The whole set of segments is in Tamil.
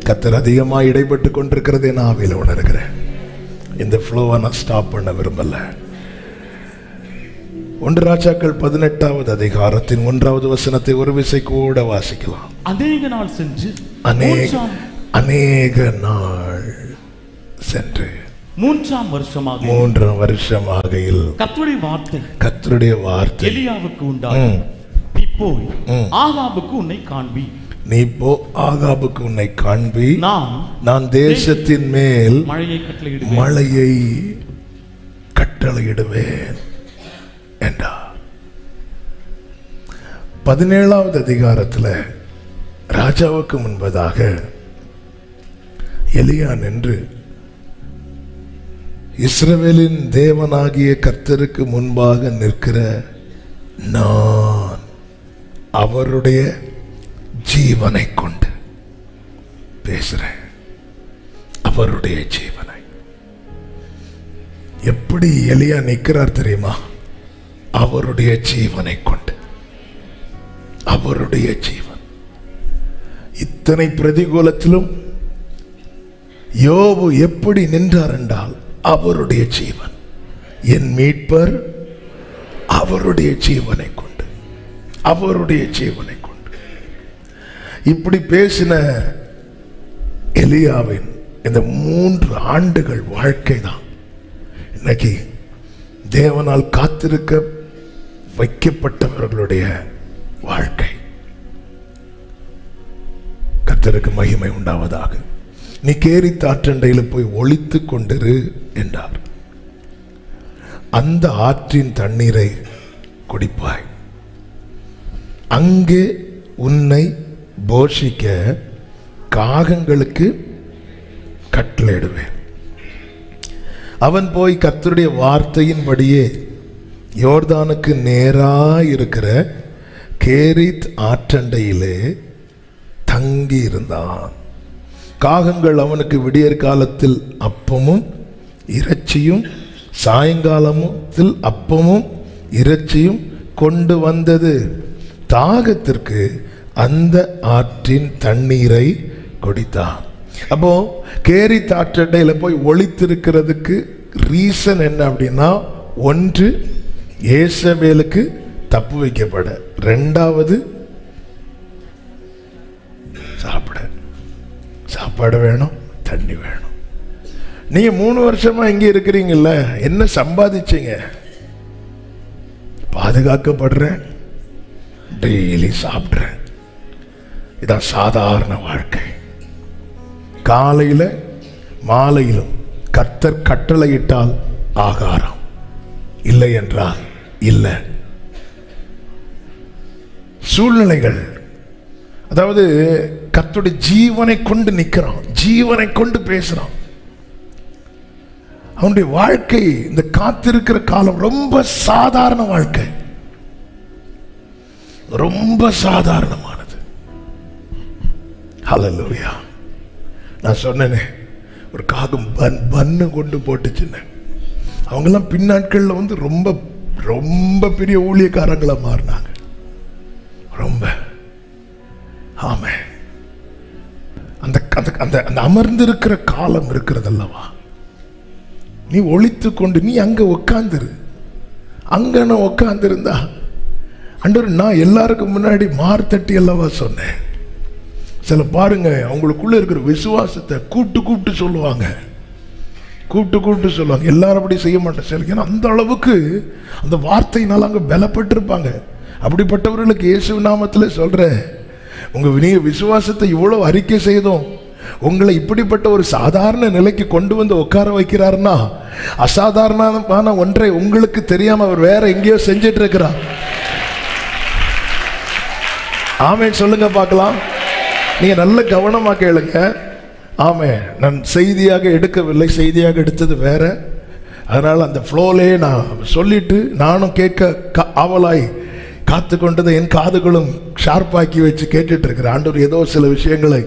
கர்த்தர் அதிகமாக இடைப்பட்டு கொண்டிருக்கிறதே நான் ஆவியில் உணர்கிறேன். இந்த ஃப்ளோவை நான் ஸ்டாப் பண்ண விரும்பல. 1 ராஜாக்கள் 18வது அதிகாரத்தின் 1வது வசனத்தை ஒரு விசை கூட வாசிக்கலாம். அநேக நாள் சென்று அநேக நாள் சென்று 3ஆம் வருஷமாகையில் கர்த்தருடைய வார்த்தை எலியாவுக்கு உண்டாகும். நீ போய் ஆகாபுக்கு உன்னை காண்பி. நீ போ ஆகாபுக்கு உன்னை காண்பி. நான் தேசத்தின் மேல் மழையை கட்டளையிடுவேன் என்றார். 17வது அதிகாரத்தில் ராஜாவுக்கு முன்பதாக எலியா நின்று இஸ்ரவேலின் தேவனாகிய கர்த்தருக்கு முன்பாக நிற்கிற நான் அவருடைய ஜீவனை கொண்டு பேசுறேன். அவருடைய ஜீவனை எப்படி எலியா நிற்கிறார் தெரியுமா? அவருடைய ஜீவனை கொண்டு. அவருடைய ஜீவன். இத்தனை பிரதிகூலத்திலும் யோபு எப்படி நின்றார் என்றால் அவருடைய ஜீவன். என் மீட்பர் அவருடைய ஜீவனை கொண்டு. அவருடைய ஜீவனை கொண்டு. இப்படி பேசின எலியாவின் இந்த 3 ஆண்டுகள் வாழ்க்கை தான் இன்னைக்கு தேவனால் காத்திருக்க வைக்கப்பட்டவர்களுடைய வாழ்க்கை. கர்த்தருக்கு மகிமை உண்டாவதாக. நீ கேரித் ஆற்றண்டையில் போய் ஒளித்து கொண்டிரு என்றார். அந்த ஆற்றின் தண்ணீரை குடிப்பாய். அங்கே உன்னை போஷிக்க காகங்களுக்கு கட்டளையிடுவேன். அவன் போய் கர்த்தருடைய வார்த்தையின்படியே யோர்தானுக்கு நேராய் இருக்கிற கேரித் ஆற்றண்டையிலே தங்கி இருந்தான். காகங்கள் அவனுக்கு விடியற் காலத்தில் அப்பமும் இறைச்சியும் சாயங்காலத்தில் அப்பமும் இறைச்சியும் கொண்டு வந்தது. தாகத்திற்கு அந்த ஆற்றின் தண்ணீரை குடித்தான். அப்போ கேரித் ஆற்றண்டையில் போய் ஒளித்திருக்கிறதுக்கு ரீசன் என்ன அப்படின்னா, 1 ஏசபேலுக்கு தப்பு வைக்கப்பட, 2வது சாப்பாடு வேணும், தண்ணி வேணும். நீங்க 3 வருஷமா இங்கே இருக்கிறீங்கல்ல, என்ன சம்பாதிச்சீங்க? பாதுகாக்கப்படுறேன், டெய்லி சாப்பிட்றேன். இதான் சாதாரண வாழ்க்கை. காலையில் மாலையிலும் கர்த்தர் கட்டளையிட்டால் ஆகாரம், இல்லை என்றால் இல்லை. சூழ்நிலைகள், அதாவது கர்த்தருடைய ஜீவனை கொண்டு நிற்கிறான், ஜீவனை கொண்டு பேசுறான். அவனுடைய வாழ்க்கை, இந்த காத்திருக்கிற காலம் ரொம்ப சாதாரண வாழ்க்கை, ரொம்ப சாதாரணமானது. ஹல்லேலூயா. நான் சொன்னேனே, ஒரு காகம் பன்னு கொண்டு போட்டுச்சுன்னு. அவங்கெல்லாம் பின்னாட்களில் வந்து ரொம்ப ரொம்ப பெரிய ஊழியக்காரங்களா மாறினாங்க. ரொம்ப ஆமே. அந்த அந்த அந்த அமர்ந்திருக்கிற காலம் இருக்கிறது அல்லவா, நீ ஒளித்து கொண்டு நீ அங்க உட்கார்ந்துரு. அங்க நான் உட்கார்ந்துருந்தா ஆண்டவர், நான் எல்லாருக்கும் முன்னாடி மார்த்தட்டி அல்லவா சொன்னேன். சில பாருங்க, அவங்களுக்குள்ள இருக்கிற விசுவாசத்தை கூப்பிட்டு சொல்லுவாங்க, கூப்பிட்டு சொல்லுவாங்க. எல்லாரும் அப்படி செய்ய மாட்டேன் சில, ஏன்னா அந்த அளவுக்கு அந்த வார்த்தையினால அங்கே பலப்பட்டிருப்பாங்க. அப்படிப்பட்டவர்களுக்கு இயேசு நாமத்தில் சொல்றேன், நீங்க விசுவாசத்தை இவ்வளவு அறிக்கை செய்தோம், உங்களை இப்படிப்பட்ட ஒரு சாதாரண நிலைக்கு கொண்டு வந்து உட்கார வைக்கிறாருன்னா, அசாதாரணமான ஒன்றை உங்களுக்கு தெரியாம அவர் வேற எங்கேயோ செஞ்சிட்டு இருக்கிறார். ஆமென் சொல்லுங்க பார்க்கலாம். நீங்க நல்ல கவனமா கேளுங்க. ஆமே, நான் செய்தியாக எடுக்கவில்லை, செய்தியாக எடுத்தது வேற. அதனால அந்த ஃப்ளோலே நான் சொல்லிட்டு, நானும் கேட்க ஆவலாய் காத்து கொண்டதை என் காதுகளும் ஷார்ப்பாக்கி வச்சு கேட்டுட்டு இருக்கிறேன். ஆண்டவர் ஏதோ சில விஷயங்களை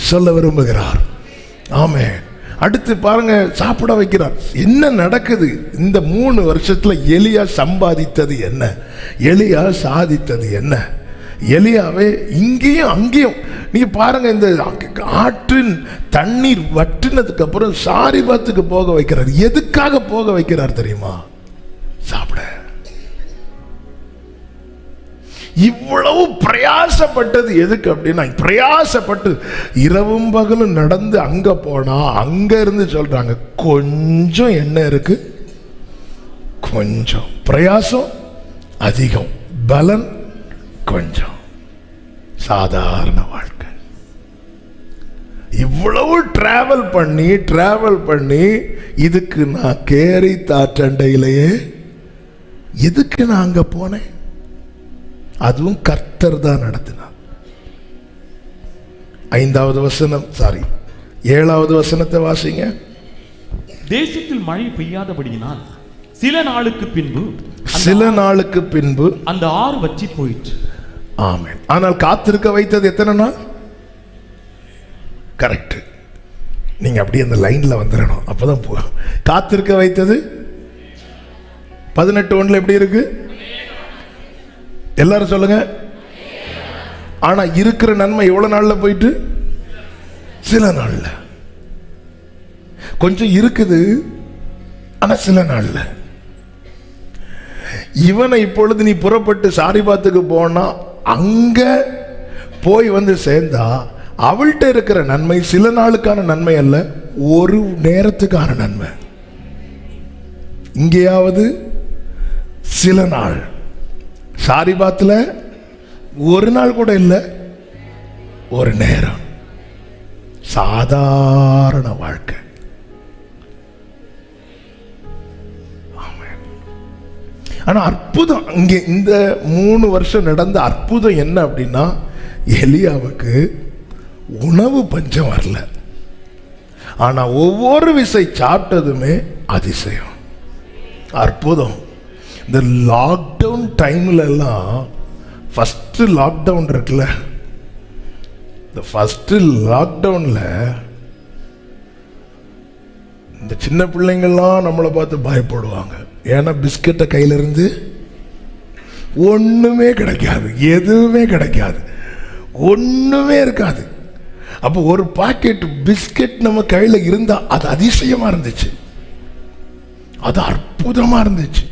சொல்ல விரும்புகிறார். ஆமே. அடுத்து பாருங்க, சாப்பிட வைக்கிறார். என்ன நடக்குது இந்த 3 வருஷத்துல? எலியா சம்பாதித்தது என்ன? எலியா சாதித்தது என்ன? எலியாவே இங்கேயும் அங்கேயும் நீங்க பாருங்க, இந்த ஆற்றின் தண்ணீர் வற்றினதுக்கு அப்புறம் சாரிபாத்துக்கு போக வைக்கிறார். எதுக்காக போக வைக்கிறார் தெரியுமா? சாப்பிட. இவ்வளவு பிரயாசப்பட்டது எதுக்கு அப்படின்னா, பிரயாசப்பட்டு இரவும் பகலும் நடந்து அங்க போனா அங்க இருந்து சொல்றாங்க கொஞ்சம் என்ன இருக்கு, கொஞ்சம் பிரயாசம் அதிகம், பலன் கொஞ்சம். சாதாரண வாழ்க்கை. இவ்வளவு டிராவல் பண்ணி இதுக்கு நான் கேரி தாற்றண்டையிலேயே எதுக்கு நான் அங்க போனேன்? அதுவும் கர்த்தர் தான் நடத்தினார். 5வது வசனம், 7வது வசனத்தை வாசிங்க. தேசத்தில் மழை பெய்யாதபடியினால் சில நாளுக்கு பின்பு அந்த ஆறு வற்றி போயிற்று. ஆமென். ஆனால் காத்திருக்க வைத்தது எத்தனை நாள்? கரெக்ட். நீங்க அப்படியே அந்த லைன்ல வந்துடணும், அப்பதான் போகும். காத்திருக்க வைத்தது 18:1 எப்படி இருக்கு? எல்லாரும் சொல்லுங்க. ஆனா இருக்கிற நன்மை எவ்வளவு நாள்ல போயிட்டு? சில நாள்ல. கொஞ்சம் இருக்குது, ஆனா சில நாள்ல. இவனை இப்பொழுது நீ புறப்பட்டு சாரிபாத்துக்கு போனா அங்க போய் வந்து சேர்ந்தா அவள்கிட்ட இருக்கிற நன்மை சில நாளுக்கான நன்மை அல்ல, ஒரு நேரத்துக்கான நன்மை. இங்கேயாவது சில நாள், சாரிபாத்துல ஒரு நாள் கூட இல்லை, ஒரு நேரம். சாதாரண வாழ்க்கை. ஆனா அற்புதம் இங்கே இந்த 3 வருஷம் நடந்த அற்புதம் என்ன அப்படின்னா, எலியாவுக்கு உணவு பஞ்சம் வரல. ஆனா ஒவ்வொரு விசை சாப்பிட்டதுமே அதிசயம், அற்புதம். இந்த லாக்டவுன் டைம்ல எல்லாம், ஃபர்ஸ்ட் லாக்டவுன் இருக்குல்ல, இந்த ஃபர்ஸ்ட் லாக்டவுன்ல இந்த சின்ன பிள்ளைங்கள்லாம் நம்மளை பார்த்து பயப்படுவாங்க. ஏன்னா பிஸ்கட்டை கையில இருந்து ஒண்ணுமே கிடைக்காது, எதுவுமே கிடைக்காது, ஒண்ணுமே இருக்காது. அப்போ ஒரு பாக்கெட் பிஸ்கட் நம்ம கையில இருந்தா அது அதிசயமா இருந்துச்சு, அது அற்புதமா இருந்துச்சு.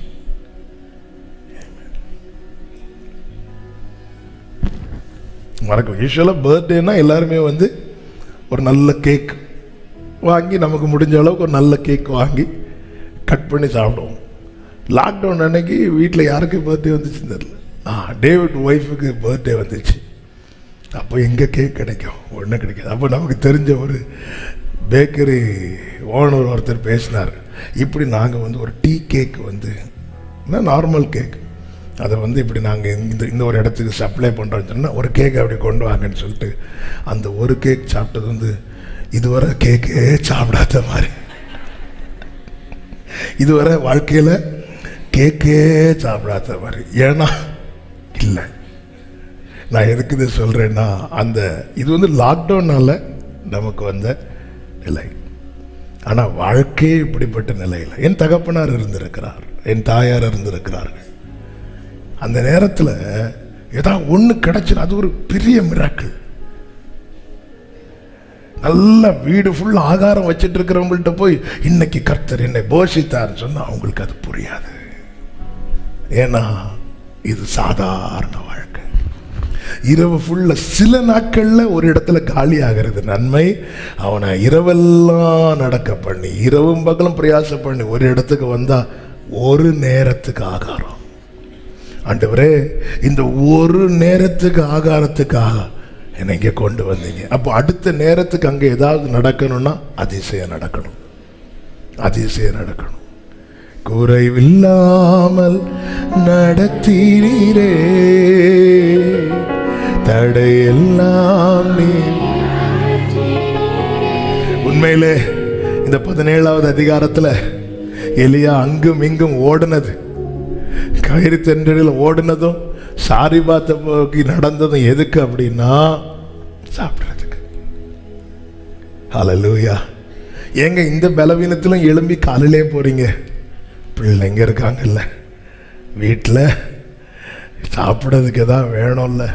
மறக்க யூஸ்வலாக பர்த்டேனா எல்லாருமே வந்து ஒரு நல்ல கேக் வாங்கி, நமக்கு முடிஞ்ச அளவுக்கு ஒரு நல்ல கேக் வாங்கி கட் பண்ணி சாப்பிடுவோம். லாக்டவுன் அன்னைக்கு வீட்டில் யாருக்கு பர்த்டே வந்துச்சுன்னு தெரியல. டேவிட் ஒய்ஃபுக்கு பர்த்டே வந்துச்சு. அப்போ எங்கே கேக் கிடைக்கும்? ஒன்றும் கிடைக்காது. அப்போ நமக்கு தெரிஞ்ச ஒரு பேக்கரி ஓனர் ஒருத்தர் பேசினார், இப்படி நாங்கள் வந்து ஒரு டீ கேக் வந்து நார்மல் கேக், அதை வந்து இப்படி நாங்கள் இந்த ஒரு இடத்துக்கு சப்ளை பண்ணுறோன்னு சொன்னால் ஒரு கேக் அப்படி கொண்டு வாங்கன்னு சொல்லிட்டு அந்த ஒரு கேக் சாப்பிட்டது வந்து இதுவரை கேக்கே சாப்பிடாத மாதிரி, இதுவரை வாழ்க்கையில் கேக்கே சாப்பிடாத மாதிரி. ஏன்னா இல்லை, நான் எதுக்கு இதை சொல்கிறேன்னா, அந்த இது வந்து லாக்டவுனால் நமக்கு வந்த நிலை. ஆனால் வாழ்க்கையே இப்படிப்பட்ட நிலையில் என் தகப்பனார் இருந்திருக்கிறார், என் தாயார் இருந்திருக்கிறார்கள். அந்த நேரத்தில் ஏதாவது ஒன்று கிடைச்சிடும், அது ஒரு பெரிய மிராக்கிள். நல்ல வீடு ஃபுல் ஆகாரம் வச்சுட்டு இருக்கிறவங்கள்ட்ட போய் இன்னைக்கு கர்த்தர் என்னை போஷித்தார்னு சொன்னால் அவங்களுக்கு அது புரியாது. ஏன்னா இது சாதாரண வாழ்க்கை. இரவு ஃபுல்ல சில நாட்கள்ல ஒரு இடத்துல காலி ஆகிறது நன்மை. அவனை இரவெல்லாம் நடக்க பண்ணி, இரவும் பகலும் பிரயாசம் பண்ணி ஒரு இடத்துக்கு வந்தா ஒரு நேரத்துக்கு ஆகாரம். ஆண்டவரே, இந்த ஒரு நேரத்துக்கு ஆகாரத்துக்காக என்னை இங்கே கொண்டு வந்தீங்க. அப்போ அடுத்த நேரத்துக்கு அங்கே ஏதாவது நடக்கணும்னா அதிசயம் நடக்கணும், அதிசயம் நடக்கணும். குறைவில்லாமல் நடத்தீரே, தடையெல்லாம் நீ. உண்மையிலே இந்த 17வது அதிகாரத்தில் எலியா அங்கும் இங்கும் ஓடுனது, கயிறு தென்றலில் ஓடுனதும் சாரிபாத்தை போக்கி நடந்ததும் எதுக்கு அப்படின்னா சாப்பிட்றதுக்கு. ஹல்லேலூயா. ஏங்க இந்த பலவீனத்திலும் எழும்பி காலையிலே போறீங்க? பிள்ளைங்க இருக்காங்கல்ல வீட்டில், சாப்பிட்றதுக்கு எதாவது வேணும்ல.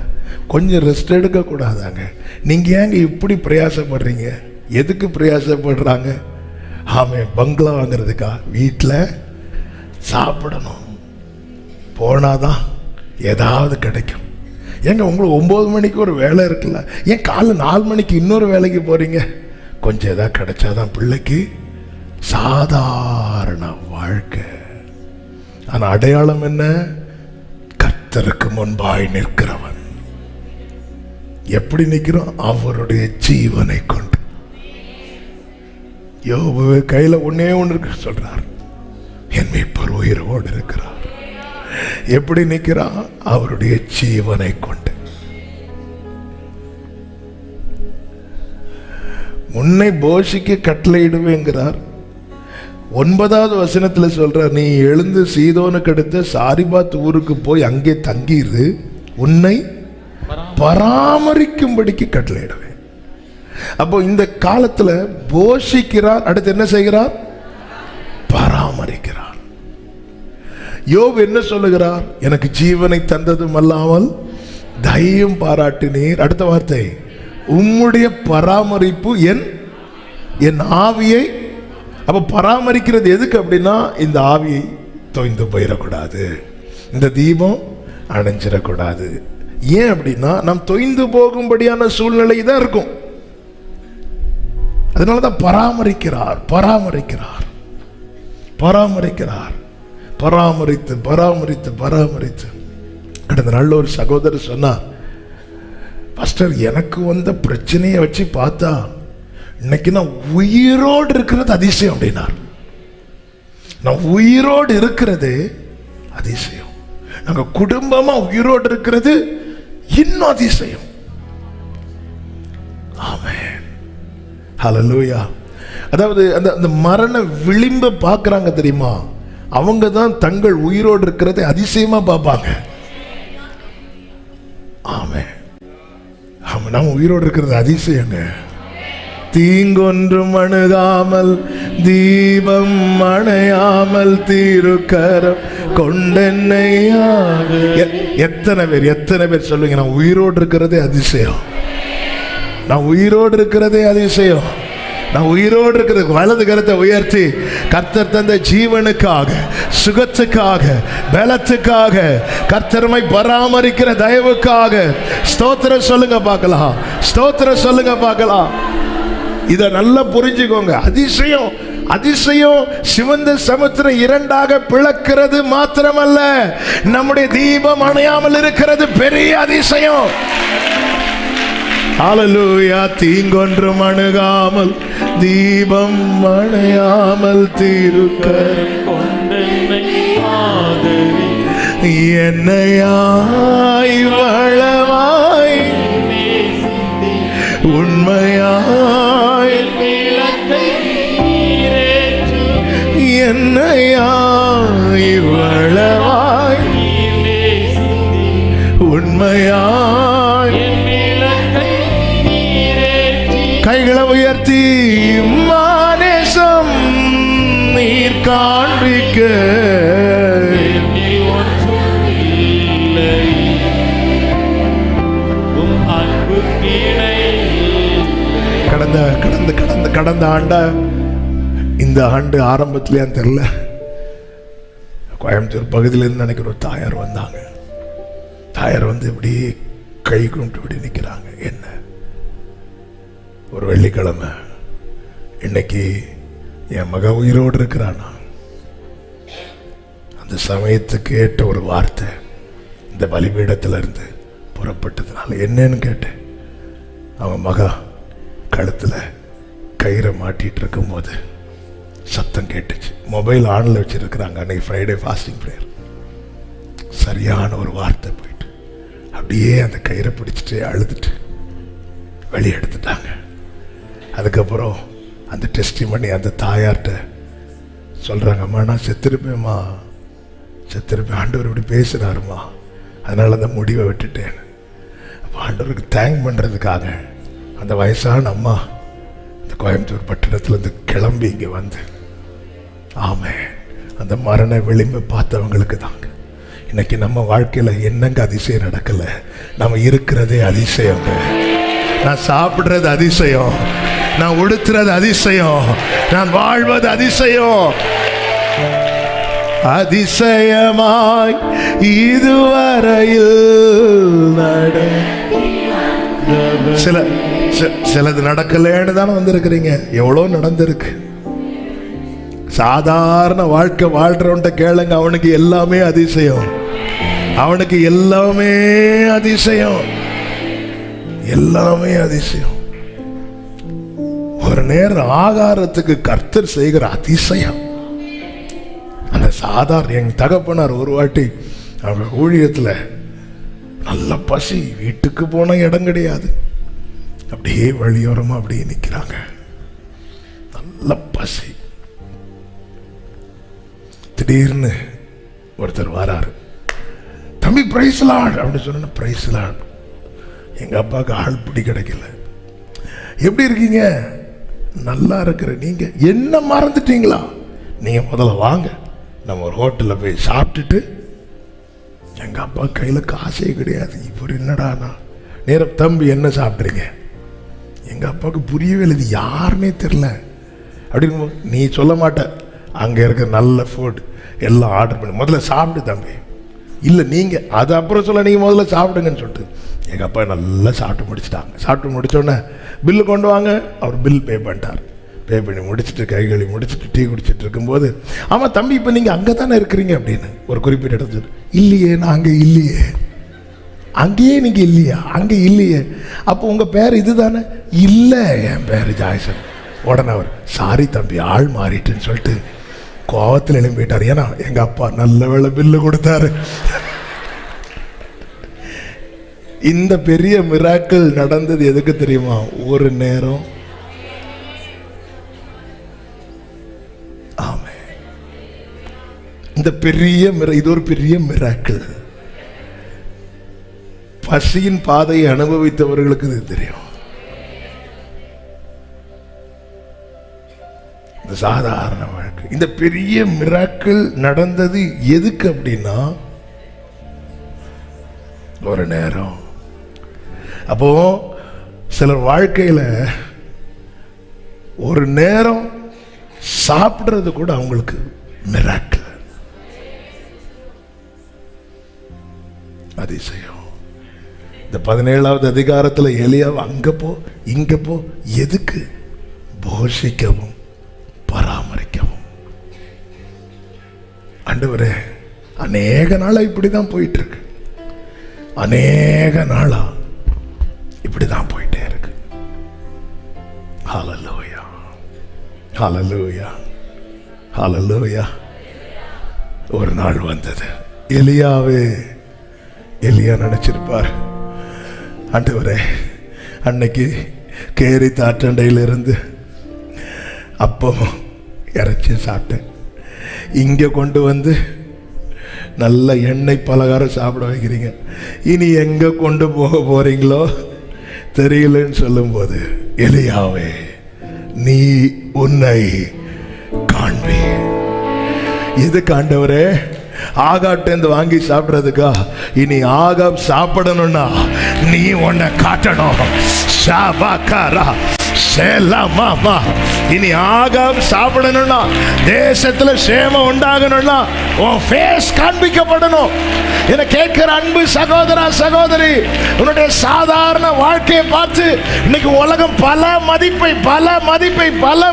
கொஞ்சம் ரெஸ்ட் எடுக்க கூடாதாங்க? நீங்க ஏங்க இப்படி பிரயாசப்படுறீங்க? எதுக்கு பிரயாசப்படுறாங்க? பங்களா வாங்குறதுக்கா? வீட்டில் சாப்பிடணும், போனாதான் ஏதாவது கிடைக்கும். ஏங்க உங்களுக்கு 9 மணிக்கு ஒரு வேலை இருக்குல்ல, ஏன் காலைல 4 மணிக்கு இன்னொரு வேலைக்கு போறீங்க? கொஞ்சம் ஏதாவது கிடைச்சாதான் பிள்ளைக்கு சாதாரண வாழ்க்கை. ஆனா அடையாளம் என்ன? கர்த்தருக்கு முன்பாய் நிற்கிறவன். எப்படி நிற்கிறோம்? அவருடைய ஜீவனை கொண்டு. யோபு கையில ஒன்னே ஒன்று இருக்கு சொல்றார், என் மீட்பர் உயிரோடு இருக்கிறார். எப்படி நிற்கிறான்? அவருடைய ஜீவனை கொண்டு. உன்னை போஷிக்க கட்டளையிடுவேங்கிறார். 9வது வசனத்தில் சொல்றார், நீ எழுந்து சீதோனுக்கு அடுத்த சாரிபாத் ஊருக்கு போய் அங்கே தங்கிரு, உன்னை பராமரிக்கும்படிக்கு கட்டளையிடுவேன். அப்போ இந்த காலத்துல போஷிக்கிறார், அடுத்து என்ன செய்கிறார்? பராமரிக்கிறார். யோபு என்ன சொல்லுகிறார்? எனக்கு ஜீவனை தந்ததும் அல்லாமல் தைரியம் பாராட்டினீர். அடுத்த வார்த்தை, உம்முடைய பராமரிப்பு என் ஆவியை. அப்ப பராமரிக்கிறது எதுக்கு அப்படின்னா, இந்த ஆவியை தொய்ந்து போயிடக்கூடாது, இந்த தீபம் அணைஞ்சிடக்கூடாது. ஏன் அப்படின்னா, நாம் தொய்ந்து போகும்படியான சூழ்நிலை தான் இருக்கும். அதனாலதான் பராமரிக்கிறார், பராமரிக்கிறார், பராமரிக்கிறார். பராமரித்து பராமரித்து பராமரித்து கடந்த நல்ல ஒரு சகோதரர் சொன்னார், பாஸ்டர் எனக்கு வந்த பிரச்சனையை வச்சு பார்த்தா இன்னைக்கு நான் உயிரோடு இருக்கிறது அதிசயம் அப்படின்னார். நான் உயிரோடு இருக்கிறது அதிசயம், நாங்க குடும்பமா உயிரோடு இருக்கிறது இன்னும் அதிசயம். ஆமென், ஹல்லேலூயா. அதாவது அந்த மரண விளிம்ப பார்க்கறாங்க தெரியுமா, அவங்க தான் தங்கள் உயிரோடு இருக்கிறதை அதிசயமா பார்ப்பாங்க. ஆமென். நாம் உயிரோடு இருக்கிறது அதிசயங்க. தீங்கொன்றும் அணுகாமல் தீபம் அணையாமல் தீருக்கரம் கொண்டென்னையாக. எத்தனை பேர் சொல்லுங்க, நான் உயிரோடு இருக்கிறதே அதிசயம், நான் உயிரோடு இருக்கிறதே அதிசயம். நான் உயிரோடு இருக்கிறது. வலது கரத்தை உயர்த்தி, கர்த்தர் தந்த ஜீவனுக்காக, சுகத்துக்காக, பலத்துக்காக, கர்த்தர்மை பராமரிக்கிற தயவுக்காக ஸ்தோத்திரம் சொல்லுங்க பார்க்கலாம், ஸ்தோத்திரம் சொல்லுங்க பார்க்கலாம். இத நல்லா புரிஞ்சுக்கோங்க. அதிசயம், அதிசயம் சிவந்த சமுத்திரம் 2ஆக பிளக்கிறது மாத்திரமல்ல, நம்முடைய தீபம் அணையாமல் இருக்கிறது பெரிய அதிசயம். ஹல்லேலூயா. தீங்கொன்றும் அணுகாமல் தீபம் அணையாமல் தீருக்கரம் என்னையாய் வளவாய் உண்மையாய் என்னையாய் வளவாய் உண்மையாய் கைகளை உயர்த்தி மானேசம் நீர் காண்பிக்க கடந்த ஆண்ட இந்த ஆண்டு ஆரம்பத்திலே தெரியல, கோயம்புத்தூர் பகுதியிலிருந்து நினைக்கிற ஒரு தாயார் வந்தாங்க. தாயார் வந்து இப்படி கை கும்பிட்டு இப்படி நிற்கிறாங்க. என்ன ஒரு வெள்ளிக்கிழமை, இன்னைக்கு என் மக உயிரோடு இருக்கிறானா. அந்த சமயத்துக்கு ஏற்ற ஒரு வார்த்தை இந்த பலிபீடத்துல இருந்து புறப்பட்டதுனால என்னன்னு கேட்டேன். அவன் மகா கழுத்துல கயிறை மாட்டிட்டு இருக்கும் போது சத்தம் கேட்டுச்சு. மொபைல் ஆன்ல வச்சிருக்கிறாங்க. அன்னைக்கு ஃப்ரைடே ஃபாஸ்டிங் ப்ரேயர். சரியான ஒரு வார்த்தை போயிட்டு அப்படியே அந்த கயிறை பிடிச்சிட்டு அழுதுட்டு வெளியே எடுத்துட்டாங்க. அதுக்கப்புறம் அந்த டெஸ்டிமனி அந்த தாயார்கிட்ட சொல்றாங்க, அம்மா நான் செத்துருப்பேம்மா, செத்துருப்பேன், ஆண்டவர் இப்படி பேசுறாருமா, அதனால அந்த முடிவை விட்டுட்டேன். அப்போ ஆண்டவருக்கு தேங்க் பண்றதுக்காக அந்த வயசான அம்மா இந்த கோயம்புத்தூர் பட்டணத்துலேருந்து கிளம்பி இங்கே வந்து, ஆமே அந்த மரண விளிம்பை பார்த்தவங்களுக்கு தாங்க இன்னைக்கு நம்ம வாழ்க்கையில என்னங்க அதிசயம் நடக்கல? நம்ம இருக்கிறதே அதிசயம். நான் சாப்பிடுறது அதிசயம், நான் உடுத்துறது அதிசயம், நான் வாழ்வது அதிசயம். அதிசயமாய் இதுவரையில் சிலது நடக்கலன்னு தானே வந்திருக்கிறீங்க. எவ்வளோ நடந்திருக்கு. சாதாரண வாழ்க்கை வாழ்றவன்ட்ட கேளுங்க, அவனுக்கு எல்லாமே அதிசயம். அவனுக்கு எல்லாமே அதிசயம், எல்லாமே அதிசயம். ஒரு நேரம் ஆகாரத்துக்கு கர்த்தர் செய்கிற அதிசயம். அந்த சாதாரண என் தகப்பனார் ஒரு வாட்டி அவங்க ஊழியத்தில் நல்ல பசி, வீட்டுக்கு போன இடம் கிடையாது, அப்படியே வழியோரமா அப்படியே நிற்கிறாங்க, நல்ல பசி. திடீர்னு ஒருத்தர் வராரு, தம்பி பிரைஸ் லார்ட் அப்படின்னு சொன்ன. Praise Lord. எங்க அப்பாவுக்கு ஆள் பிடி கிடைக்கல. எப்படி இருக்கீங்க? நல்லா இருக்கிற. நீங்க என்ன மறந்துட்டீங்களா? நீங்க முதல்ல வாங்க, நம்ம ஒரு ஹோட்டலில் போய் சாப்பிட்டுட்டு. எங்க அப்பா கையில காசே கிடையாது. இவர் என்னடானா நேரம், தம்பி என்ன சாப்பிட்றீங்க? எங்க அப்பாவுக்கு புரியவே இல்லை, இது யாருன்னே தெரியல. அப்படின்னு நீ சொல்ல மாட்ட, அங்க இருக்க நல்ல ஃபுட் எல்லாம் ஆர்டர் பண்ணி முதல்ல சாப்பிட்டு தம்பி. இல்லை நீங்கள் அது அப்புறம் சொல்ல, நீங்கள் முதல்ல சாப்பிடுங்கன்னு சொல்லிட்டு எங்கள் அப்பா நல்லா சாப்பிட்டு முடிச்சுட்டாங்க. சாப்பிட்டு முடித்தோடனே பில்லு கொண்டு வாங்க. அவர் பில் பே பண்ணிட்டார். பே பண்ணி முடிச்சுட்டு கை கழுவி முடிச்சுட்டு டீ குடிச்சிட்டு இருக்கும்போது, ஆமாம் தம்பி இப்போ நீங்கள் அங்கே தானே இருக்கிறீங்க அப்படின்னு ஒரு குறிப்பிட்ட இடத்துல. இல்லையே, நான் அங்கே இல்லையே. அங்கேயே நீங்கள் இல்லையா? அங்கே இல்லையே. அப்போ உங்கள் பேர் இது தானே? இல்லை, என் பேர் ஜாய்சன். உடனே அவர், சாரி தம்பி, ஆள் மாறிட்டுன்னு சொல்லிட்டு கோவத்தில் எழும்பிட்டார். ஏன்னா எங்கள் அப்பா நல்ல வேளை பில்லு கொடுத்தாரு. இந்த பெரிய மிராக்கிள் நடந்தது எதுக்கு தெரியுமா? ஒரு நேரம். ஆமே, இந்த பெரிய இது ஒரு பெரிய மிராக்கிள். பசியின் பாதையை அனுபவித்தவர்களுக்கு இது தெரியும். இந்த சாதாரண வாழ்க்கை, இந்த பெரிய மிராக்கிள் நடந்தது எதுக்கு அப்படின்னா, ஒரு நேரம். அப்போ சிலர் வாழ்க்கையில ஒரு நேரம் சாப்பிடுறது கூட அவங்களுக்கு மிராக்கிள், அதிசயம். இந்த 17வது அதிகாரத்தில் எலியாவை அங்க போ இங்க போ, எதுக்கு? போஷிக்கவும் பராமரிக்கவும். ஆண்டவரே, அநேக நாளா இப்படிதான் போயிட்டு இருக்கு. அநேக நாளா இப்படிதான் போயிட்டே இருக்கு. ஹல்லேலூயா, ஹல்லேலூயா, ஹல்லேலூயா. ஒரு நாள் வந்தது, எலியா நினைச்சிருப்பார், ஆண்டவரே அன்னைக்கு கேரி தாற்றண்டையிலிருந்து அப்போ இறைச்சி சாப்பிட்டேன், இங்கே கொண்டு வந்து நல்ல எண்ணெய் பலகாரம் சாப்பிட வைக்கிறீங்க, இனி எங்கே கொண்டு போக போறீங்களோ தெரியலன்னு சொல்லும்போது, எலியாவே நீ உன்னை காண்பி. எதுக்கு ஆண்டவரே? ஆகாட்டேந்து வாங்கி சாப்பிடுறதுக்கா? இனி ஆகாப் சாப்பிடணும்னா நீ உன்னை காட்டணும். இனி ஆகாப் சாப்பிடணும்னா, தேசத்துல சேமம் உண்டாகணும்னா உன் ஃபேஸ் காண்பிக்கப்படணும். என கேட்கிற அன்பு சகோதரா சகோதரி, உன்னுடைய சாதாரண வாழ்க்கையை பார்த்து இன்னைக்கு உலகம் பல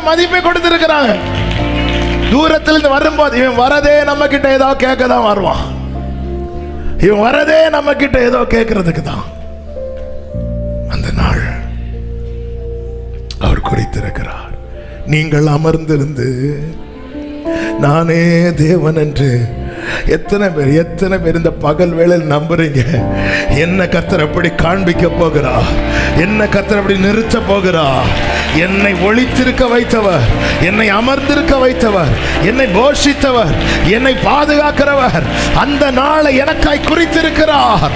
மதிப்பை கொடுத்திருக்கிறாங்க. தூரத்திலிருந்து வரும்போது இவன் வரதே நம்ம கிட்ட ஏதோ கேட்க தான் வருவான். இவன் வரதே நம்ம கிட்ட ஏதோ கேட்கறதுக்கு தான். அந்த நாள் அவர் குறித்திருக்கிறார். நீங்கள் அமர்ந்திருந்து நானே தேவன் என்று எத்தனை பேர் இந்த பகல் வேளையில் நம்புறீங்க? என்ன கர்த்தர் அப்படி காண்பிக்க போகிறா, என்ன கர்த்தர் அப்படி நிறுத்த போகிறா. என்னை ஒளித்திருக்க வைத்தவர், என்னை அமர்ந்திருக்க வைத்தவர், என்னை போஷித்தவர், என்னை பாதுகாக்கிறவர் அந்த நாளை எனக்காய் குறித்திருக்கிறார்.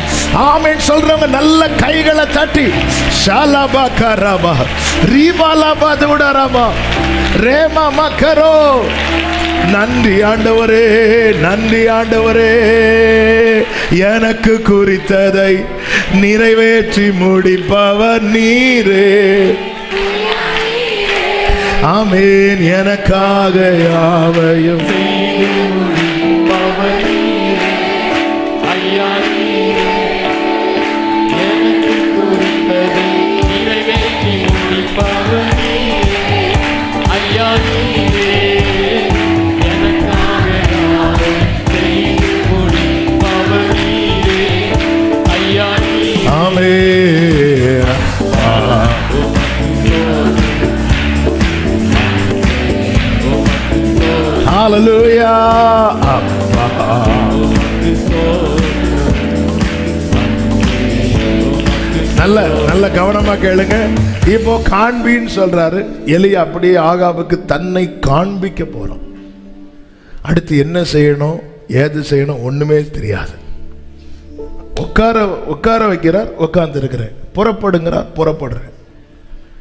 ஆமென் சொல்றவங்க நல்ல கைகளை தட்டி ஷாலாபா கராபா ரீபாலாபா துடராபா ரேமா மக்கரோ நன்றி ஆண்டவரே, நன்றி ஆண்டவரே, எனக்கு குறித்ததை நிறைவேற்றி முடிப்பவர் நீரே. ஆமென். எனக்காக யாவையும் ஹalleluya. நல்ல கவனமா கேளுங்க. இப்போ காண்பின்னு சொல்றாரு எலியா. அப்படியே ஆகாபுக்கு தன்னை காண்பிக்க போறோம். அடுத்து என்ன செய்யணும், ஏது செய்யணும் ஒண்ணுமே தெரியாது. உட்கார வைக்கிறார், உட்கார்ந்து இருக்கிறேன். புறப்படுங்கிறார், புறப்படுறேன்.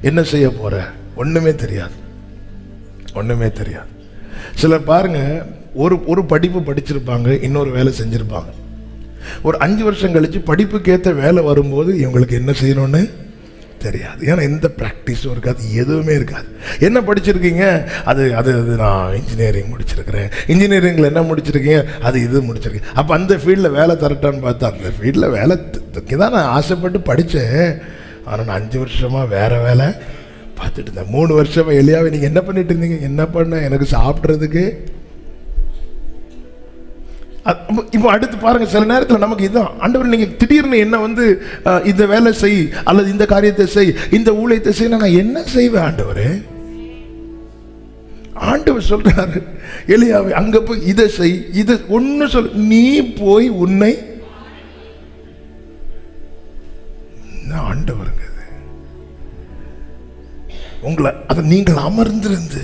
என்ன செய்ய போற ஒண்ணுமே தெரியாது, ஒண்ணுமே தெரியாது. சிலர் பாருங்க, ஒரு படிப்பு படிச்சிருப்பாங்க, இன்னொரு வேலை செஞ்சிருப்பாங்க. ஒரு 5 வருஷம் கழிச்சு படிப்புக்கேற்ற வேலை வரும்போது இவங்களுக்கு என்ன செய்யணும்னு தெரியாது. ஏன்னா எந்த ப்ராக்டிஸும் இருக்காது, எதுவுமே இருக்காது. என்ன படிச்சிருக்கீங்க? அது அது அது நான் இன்ஜினியரிங் முடிச்சிருக்கிறேன். இன்ஜினியரிங்கில் என்ன முடிச்சிருக்கீங்க? அது இது முடிச்சிருக்கேன். அப்போ அந்த ஃபீல்டில் வேலை தரட்டான்னு பார்த்தா அந்த ஃபீல்டில் வேலை தான் நான் ஆசைப்பட்டு படித்தேன். ஆனால் நான் 5 வருஷமாக வேறு வேலை பார்த்துட்டு இருந்தேன். 3 வருஷமாக எலியாவை நீங்கள் என்ன பண்ணிட்டு இருந்தீங்க? என்ன பண்ண, எனக்கு சாப்பிட்றதுக்கு. இப்போ அடுத்து பாருங்க, சில நேரத்தில் நமக்கு இதுதான் ஆண்டவர், நீங்க திடீர்னு என்ன வந்து இந்த வேலை செய் அல்லது இந்த காரியத்தை செய், இந்த ஊழியத்தை செய், நான் என்ன செய்வேன் ஆண்டவரே? ஆண்டவர் சொல்றாரு எலியாவை, அங்க போய் இதை செய், இது ஒன்னு சொல், நீ போய் உன்னை. ஆண்டவருங்க உங்களை அதை நீங்கள் அமர்ந்திருந்து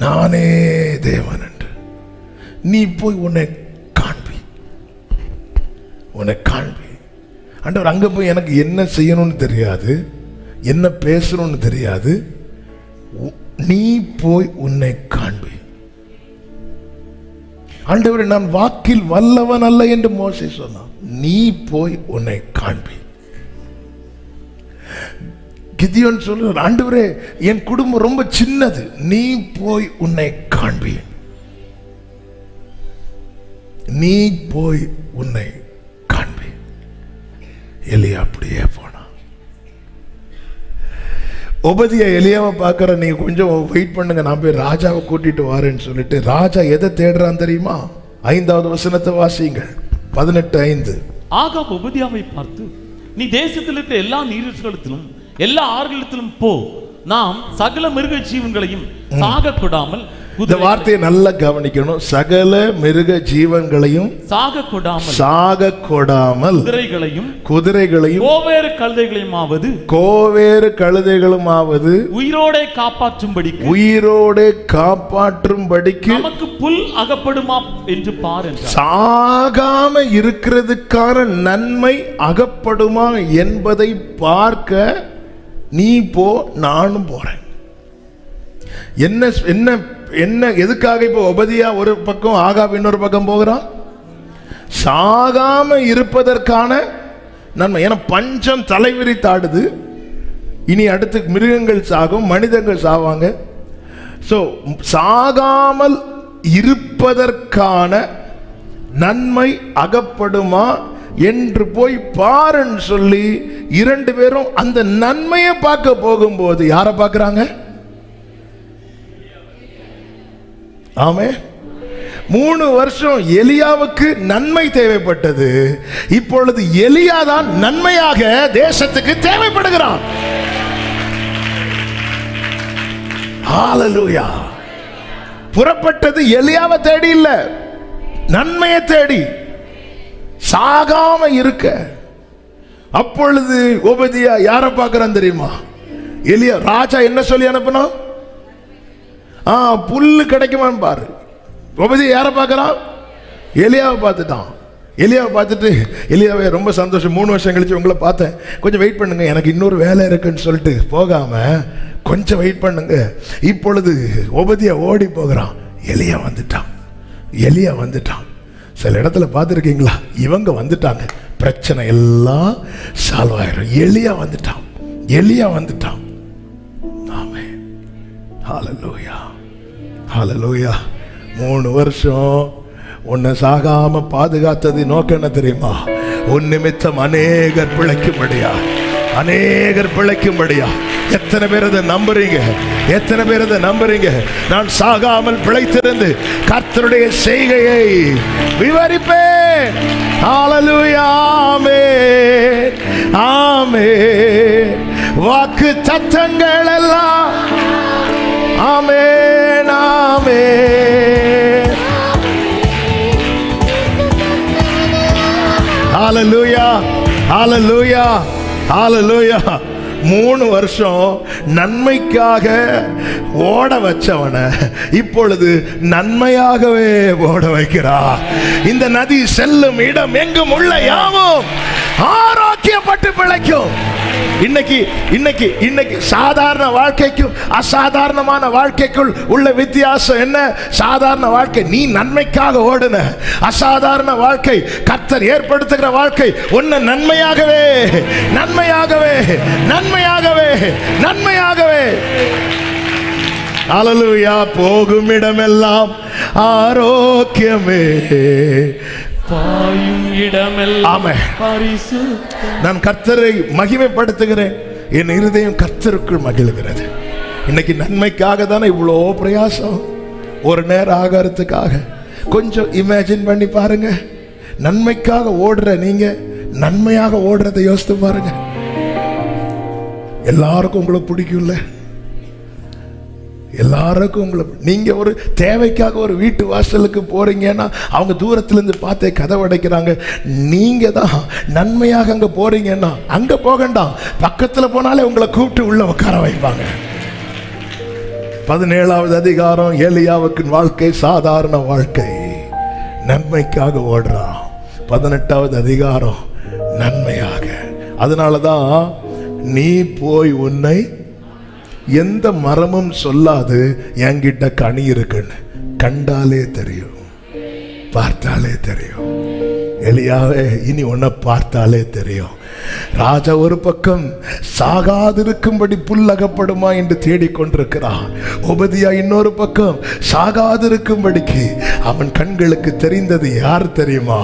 நானே தேவன் என்று நீ போய் உன்னை காண்பி, உன்னை காண்பி. ஆண்டவர் அங்க போய் எனக்கு என்ன செய்யணும்னு தெரியாது, என்ன பேசணும்னு தெரியாது, நீ போய் உன்னை காண்பி. ஆண்டவர், நான் வாக்கில் வல்லவன் அல்ல என்று மோசே சொன்னான். நீ போய் உன்னை காண்பி. கிதியோன் சொல்றார், ஆண்டவரே என் குடும்பம் ரொம்ப சின்னது, நீ போய் உன்னை காண்பி, நீ போய் உன்னை காண்பி. எலியா அப்படியே போனான். உபதியா எலியாவை பார்க்கற, நீங்க கொஞ்சம் வெயிட் பண்ணுங்க, நான் போய் ராஜாவை கூட்டிட்டு வரேன்னு சொல்லிட்டு, ராஜா எதை தேடுறான் தெரியுமா? 5வது வசனத்தை வாசிங்க, 18:5. ஆகாப் உபதியாவை பார்த்து, நீ தேசத்தில் இருக்கிற எல்லா நீரூற்றுகளிலும் எல்லா ஆறுகளிலும் போ, நாம் சகல மிருக ஜீவன்களையும் சாக கொடாமல். இந்த வார்த்தையை நல்லா கவனிக்கணும். சகல மிருக ஜீவன்களையும் சாக கொடாமல் குதிரைகளையும் கோவேறு கழுதைகளுமாவது உயிரோட காப்பாற்றும்படிக்கு நமக்கு புல் அகப்படுமா என்று பார் என்றார். சாகாம இருக்கிறதுக்கான நன்மை அகப்படுமா என்பதை பார்க்க நீ போ, நானும் போறேன். என்ன என்ன என்ன எதுக்காக இப்போ உபதியா ஒரு பக்கம், ஆகாப் இன்னொரு பக்கம் போகிறான்? சாகாம இருப்பதற்கான நன்மை. ஏன்னா பஞ்சம் தலைவிரித்தாடுது. இனி அடுத்து மிருகங்கள் சாகும், மனிதர்கள் சாவாங்க. ஸோ சாகாமல் இருப்பதற்கான நன்மை அகப்படுமா என்று போய் பாருன்னு சொல்லி 2 பேரும் அந்த நன்மையை பார்க்க போகும்போது யாரை பார்க்கிறாங்க? ஆமே. 3 வருஷம் எலியாவுக்கு நன்மை தேவைப்பட்டது. இப்பொழுது எலியா தான் நன்மையாக தேசத்துக்கு தேவைப்படுகிறான். ஹalleluya. புறப்பட்டது எலியாவை தேடி இல்ல, நன்மையை தேடி, சாகாம இருக்க. அப்பொழுது உபதியா யாரை பார்க்கிறான் தெரியுமா? எலியா. ராஜா என்ன சொல்லி அனுப்பினா? புல்லு கிடைக்குமான்னு பாரு. உபதியா யாரை பார்க்கிறான்? எலியாவை பார்த்துட்டான். எலியாவை பார்த்துட்டு, எலியாவை ரொம்ப சந்தோஷம், 3 வருஷம் கழிச்சு உங்களை பார்த்தேன், கொஞ்சம் வெயிட் பண்ணுங்க, எனக்கு இன்னொரு வேலை இருக்குன்னு சொல்லிட்டு போகாம கொஞ்சம் வெயிட் பண்ணுங்க. இப்பொழுது ஒபதியா ஓடி போகிறான். எலியா வந்துட்டான். சில இடத்துல பார்த்துருக்கீங்களா, இவங்க வந்துட்டாங்க, பிரச்சனை எல்லாம் சால்வ் ஆயிரும். எலியா வந்துட்டான். ஆமென். ஹல்லேலூயா, ஹல்லேலூயா. 3 வருஷம் உன்னை சாகாம பாதுகாத்தது நோக்கம் என்ன தெரியுமா? உன் நிமித்தம் அநேகர் பிழைக்கும்படியா. எத்தனை பேர் அதை நம்புறீங்க? நான் சாகாமல் பிழைத்திருந்து கர்த்தருடைய செய்கையை விவரிப்பேன். ஹல்லேலூயா, ஆமென், ஆமென். வாக்கு தத்தங்கள் எல்லாம் ஆமென், ஆமென். ஹல்லேலூயா, ஹல்லேலூயா, ஹல்லேலூயா. 3 வருஷம் நன்மைக்காக ஓட வச்சவன இப்பொழுது நன்மையாகவே ஓட வைக்கிறார். இந்த நதி செல்லும் இடம் எங்கும் உள்ள யாவும் ஆரோக்கியப்பட்டு பிழைக்கும். இன்னைக்கு சாதாரண வாழ்க்கைக்கும் அசாதாரணமான வாழ்க்கைக்குள் உள்ள வித்தியாசம் என்ன? சாதாரண வாழ்க்கை நீ நன்மைக்காக ஓடுன, அசாதாரண வாழ்க்கை கர்த்தர் ஏற்படுத்துகிற வாழ்க்கை உன்னை நன்மையாகவே. ஹல்லேலூயா. போகும் இடமெல்லாம் ஆரோக்கியமே, பாயும் இடமெல்லாம் பரிசுத்தம். நான் கர்த்தரை மகிமைப்படுத்துகிறேன், என் இருதயம் கர்த்தருக்குள் மகிழ்கிறது. இன்னைக்கு நன்மைக்காக தானே இவ்வளோ பிரயாசம். ஒரு நேரம் ஆகாரத்துக்காக கொஞ்சம் இமேஜின் பண்ணி பாருங்க. நன்மைக்காக ஓடுற நீங்க நன்மையாக ஓடுறதை யோசித்து பாருங்க. எல்லாருக்கும் உங்களை பிடிக்கும்ல, எல்லாருக்கும் உங்களை. நீங்க ஒரு தேவைக்காக ஒரு வீட்டு வாசலுக்கு போறீங்கன்னா அவங்க தூரத்துல இருந்து பார்த்தே கதவு அடைக்கிறாங்க. நீங்க தான் நன்மையாக அங்க போறீங்கன்னா அங்க போகண்டாம், பக்கத்துல போனாலே உங்களை கூப்பிட்டு உள்ள உட்கார வைப்பாங்க. 17வது அதிகாரம் எலியாவுக்கு வாழ்க்கை சாதாரண வாழ்க்கை, நன்மைக்காக ஓடுறான். 18வது அதிகாரம் நன்மையாக. அதனாலதான் நீ போய் உன்னை எந்த மரமும் சொல்லாது என்கிட்ட கனி இருக்குன்னு கண்டாலே தெரியும், பார்த்தாலே தெரியும். எலியாவே இனி உன்னை பார்த்தாலே தெரியும். ராஜா ஒரு பக்கம் சாகாதிருக்கும்படி புல்லகப்படுமா என்று தேடிக்கொண்டிருக்கிறான். ஒபதியா இன்னொரு பக்கம் சாகாதிருக்கும்படிக்கு அவன் கண்களுக்கு தெரிந்தது யார் தெரியுமா?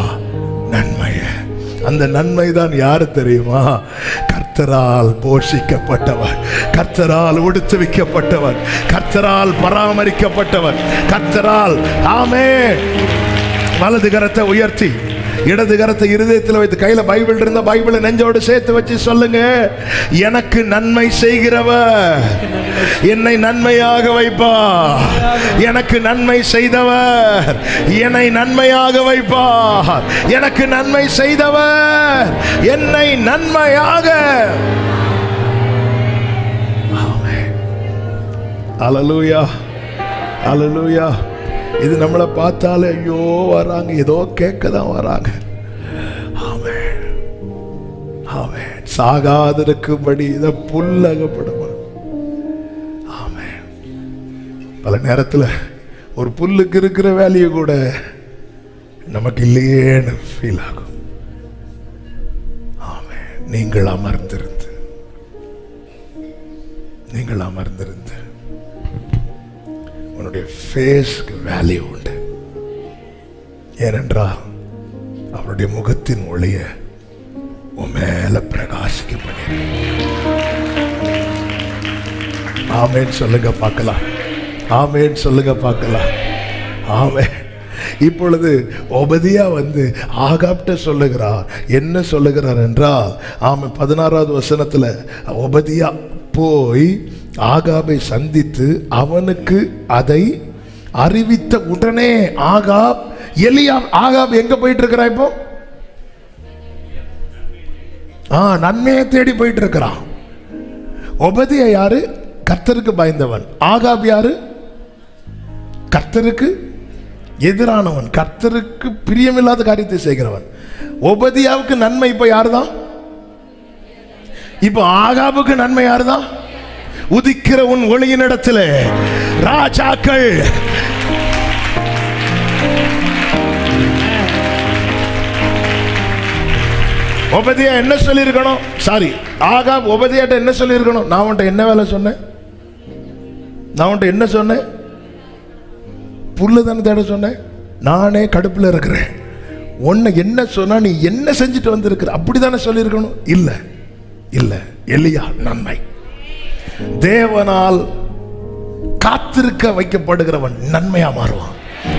நன்மைய. அந்த நன்மைதான் யாரு தெரியுமா? கர்த்தரால் போஷிக்கப்பட்டவன், கர்த்தரால் உடுத்துவிக்கப்பட்டவன், கர்த்தரால் பராமரிக்கப்பட்டவன், கர்த்தரால். ஆமென். வலது கரத்தை உயர்த்தி இடது கரத்தை இருதயத்தில் வைத்து, கையில பைபிள் இருந்தா பைபிளை நெஞ்சோடு சேர்த்து வச்சு சொல்லுங்க, எனக்கு நன்மை செய்கிறவர் என்னை நன்மையாக வைப்பார். எனக்கு நன்மை செய்தவர் என்னை நன்மையாக வைப்பார். எனக்கு நன்மை செய்தவர் என்னை நன்மையாக. அல்லேலூயா, அல்லேலூயா. இது நம்மளை பார்த்தாலே ஐயோ வராங்க, ஏதோ கேட்க தான் வராங்க. ஆமென், ஆமென். சாகாதிருக்கும்படி இதை புல்லகப்படும். ஆமென். பல நேரத்தில் ஒரு புல்லுக்கு இருக்கிற வேல்யூ கூட நமக்கு இல்லையேன்னு ஃபீல் ஆகும். ஆமென். நீங்கள் அமர்ந்திருந்து உன்னுடைய ஃபேஸ்க்கு வேல்யூ உண்டு. ஏனென்றால் அவருடைய முகத்தின் ஒளிய உன் மேல பிரகாசிக்க பண்ணி. ஆமென் சொல்லுங்க பார்க்கலாம். ஆமென் சொல்லுங்க பார்க்கலாம். ஆமென். இப்பொழுது ஒபதியா வந்து ஆகாப்ட சொல்லுகிறார். என்ன சொல்லுகிறார் என்றால், 16வது வசனத்துல ஒபதியா போய் ஆகாபை சந்தித்து அவனுக்கு அதை அறிவித்த உடனே ஆகாப் ஆகாப் எங்க போயிட்டு இருக்கிறா? இப்போ நன்மையை தேடி போயிட்டு இருக்கிறான். ஒபதியா யாரு? கர்த்தருக்கு பயந்தவன். ஆகாப் யாரு? கர்த்தருக்கு எதிரானவன், கர்த்தருக்கு பிரியமில்லாத காரியத்தை செய்கிறவன். ஒபதியாவுக்கு நன்மை இப்ப யாருதான்? இப்ப ஆகாபுக்கு நன்மை யாருதான்? உதிக்கிற உன் ஒளியின் இடத்திலே ராஜாக்கள் ஒபதியா என்ன சொல்லியிருக்கணும்? சாரி, ஆகாப் ஒபதியாட்ட என்ன சொல்லியிருக்கணும்? நான் உன்ட்ட என்ன வேலை சொன்னேன்? நான் உன்ட்ட என்ன சொன்னேன்? புல்லு தானே தேட சொன்னேன். நானே கடுப்புல இருக்கிறேன். உன்னை என்ன சொன்னா நீ என்ன செஞ்சுட்டு வந்திருக்கிற? அப்படித்தானே சொல்லியிருக்கணும். இல்ல இல்ல, எலியா நன்மை. தேவனால் காத்திருக்க வைக்கப்படுகிறவன் நன்மையா மாறுவான்.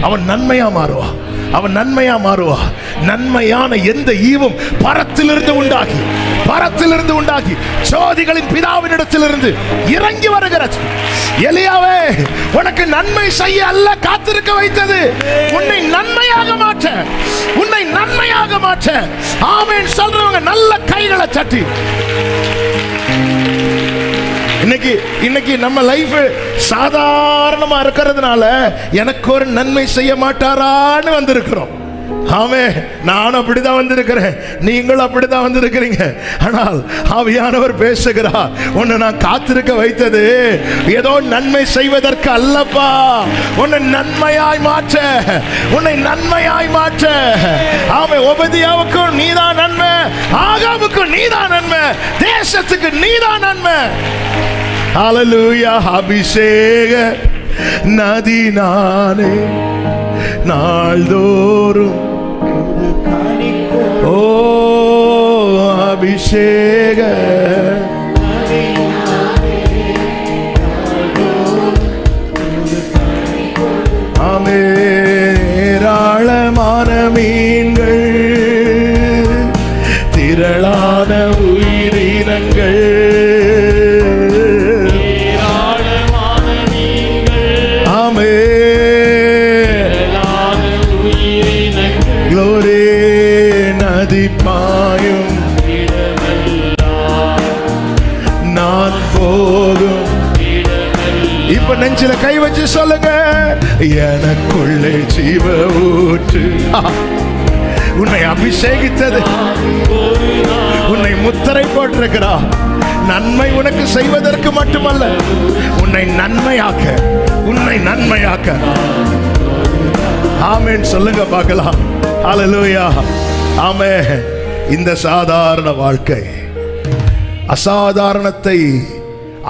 அவன் நன்மையா மாறுவான். அவன் நன்மையா மாறுவான். நன்மையான எந்த ஈவும் பரத்திலிருந்து உண்டாகி ஜோதிகளின் பிதாவினிடத்திலிருந்து இறங்கி வருகிறது. எலியாவே, உனக்கு நன்மை செய்ய அல்ல காத்திருக்க வைத்தது, உன்னை நன்மையாக மாற்ற. ஆமென் சொல்றவங்க நல்ல கைகளை தட்டி. இன்னைக்கு நம்ம லைஃப் சாதாரணமா இருக்கிறதுனால எனக்கு ஒரு நன்மை செய்ய மாட்டாரான்னு வந்திருக்கிறோம். ஆமே, நானும் அப்படிதான் வந்திருக்கிறேன், நீங்களும் அப்படிதான் வந்திருக்கிறீங்க. ஆனால் ஆவியானவர் பேசுகிறார், உன்னை நான் காத்திருக்க வைத்தது ஏதோ நன்மை செய்வதற்கு அல்லப்பா, உன்னை நன்மையாய் மாற்ற. ஆமே, ஒபதியாவுக்கும் நீதான் நன்மை, ஆகாவுக்கும் நீதான் நன்மை, தேசத்துக்கு நீதான் நன்மை. ஹல்லேலூயா. அபிஷேக நதி நானே நாள்தோறும். ஓ அபிஷேக ஆமே. ஏராளமான மீன்கள், திரளான உயிரினங்கள், பாயும் நான் போகும். இப்ப நெஞ்சில கை வச்சு சொல்லுங்க, எனக்குள்ளே ஜீவ ஊற்று. உன்னை அபிஷேகித்தது, உன்னை முத்திரை போட்டிருக்கிறார். நன்மை உனக்கு செய்வதற்கு மட்டுமல்ல, உன்னை நன்மையாக்க. ஆமென் சொல்லுங்க பார்க்கலாம். ஹல்லேலூயா. ஆமென். இந்த சாதாரண வாழ்க்கை அசாதாரணத்தை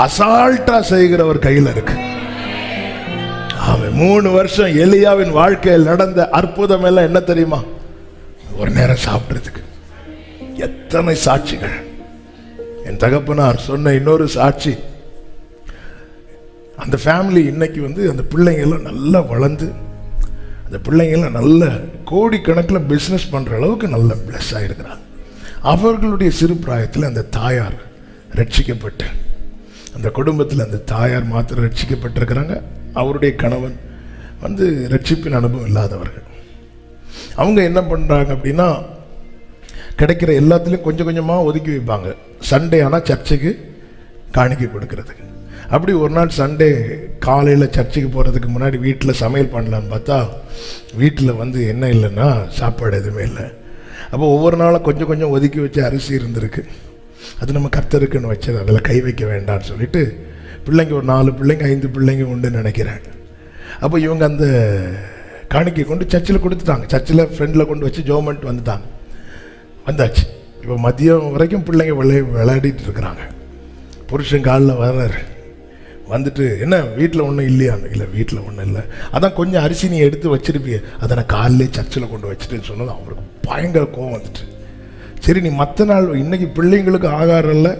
அசால்ட்டா செய்கிறவர் கையில் இருக்கு. ஆமென். 3 வருஷம் எலியாவின் வாழ்க்கையில் நடந்த அற்புதம் எல்லாம் என்ன தெரியுமா? ஒரு நேரம் சாப்பிடுறதுக்கு. எத்தனை சாட்சிகள்! என் தகப்பனார் சொன்ன இன்னொரு சாட்சி, அந்த ஃபேமிலி இன்னைக்கு அந்த பிள்ளைங்க எல்லாம் நல்லா வளர்ந்து, அந்த பிள்ளைங்கெல்லாம் நல்ல கோடிக்கணக்கில் பிஸ்னஸ் பண்ணுற அளவுக்கு நல்ல பிளஸ் ஆகிருக்கிறாங்க. அவர்களுடைய சிறு பிராயத்தில் அந்த தாயார் ரட்சிக்கப்பட்டு, அந்த குடும்பத்தில் அந்த தாயார் மாத்திரம் ரட்சிக்கப்பட்டிருக்கிறாங்க. அவருடைய கணவன் ரட்சிப்பின் அனுபவம் இல்லாதவர்கள். அவங்க என்ன பண்ணுறாங்க அப்படின்னா, கிடைக்கிற எல்லாத்துலேயும் கொஞ்சம் கொஞ்சமாக ஒதுக்கி வைப்பாங்க. சண்டே ஆனால் சர்ச்சுக்கு காணிக்கை கொடுக்கறதுக்கு. அப்படி ஒரு நாள் சண்டே காலையில் சர்ச்சுக்கு போகிறதுக்கு முன்னாடி வீட்டில் சமையல் பண்ணலான்னு பார்த்தா, வீட்டில் என்ன இல்லைன்னா சாப்பாடு எதுவுமே இல்லை. அப்போ ஒவ்வொரு நாளும் கொஞ்சம் கொஞ்சம் ஒதுக்கி வச்ச அரிசி இருந்திருக்கு. அது நம்ம கர்த்தருக்குன்னு வச்சது, அதில் கை வைக்க வேண்டாம்னு சொல்லிட்டு பிள்ளைங்க ஒரு 4 பிள்ளைங்க 5 பிள்ளைங்க உண்டுன்னு நினைக்கிறேன். அப்போ இவங்க அந்த காணிக்கை கொண்டு சர்ச்சில் கொடுத்துட்டாங்க. சர்ச்சில் ஃப்ரெண்டில் கொண்டு வச்சு ஜோமெண்ட் வந்தாச்சு. இப்போ மதியம் வரைக்கும் பிள்ளைங்க விளையாடிட்டு இருக்கிறாங்க. புருஷன் காலில் வர்றாரு. வந்துட்டு, என்ன வீட்டில் ஒன்றும் இல்லையான்னு? இல்லை, வீட்டில் ஒன்றும் இல்லை. அதான் கொஞ்சம் அரிசி நீ எடுத்து வச்சிருப்பிய, அதை நான் காலையிலே சர்ச்சில் கொண்டு வச்சுட்டேன்னு சொன்னது அவருக்கு பயங்கர கோவம் வந்துட்டு. சரி, நீ மற்ற நாள் இன்னைக்கு பிள்ளைங்களுக்கு ஆகாரம் இல்லை,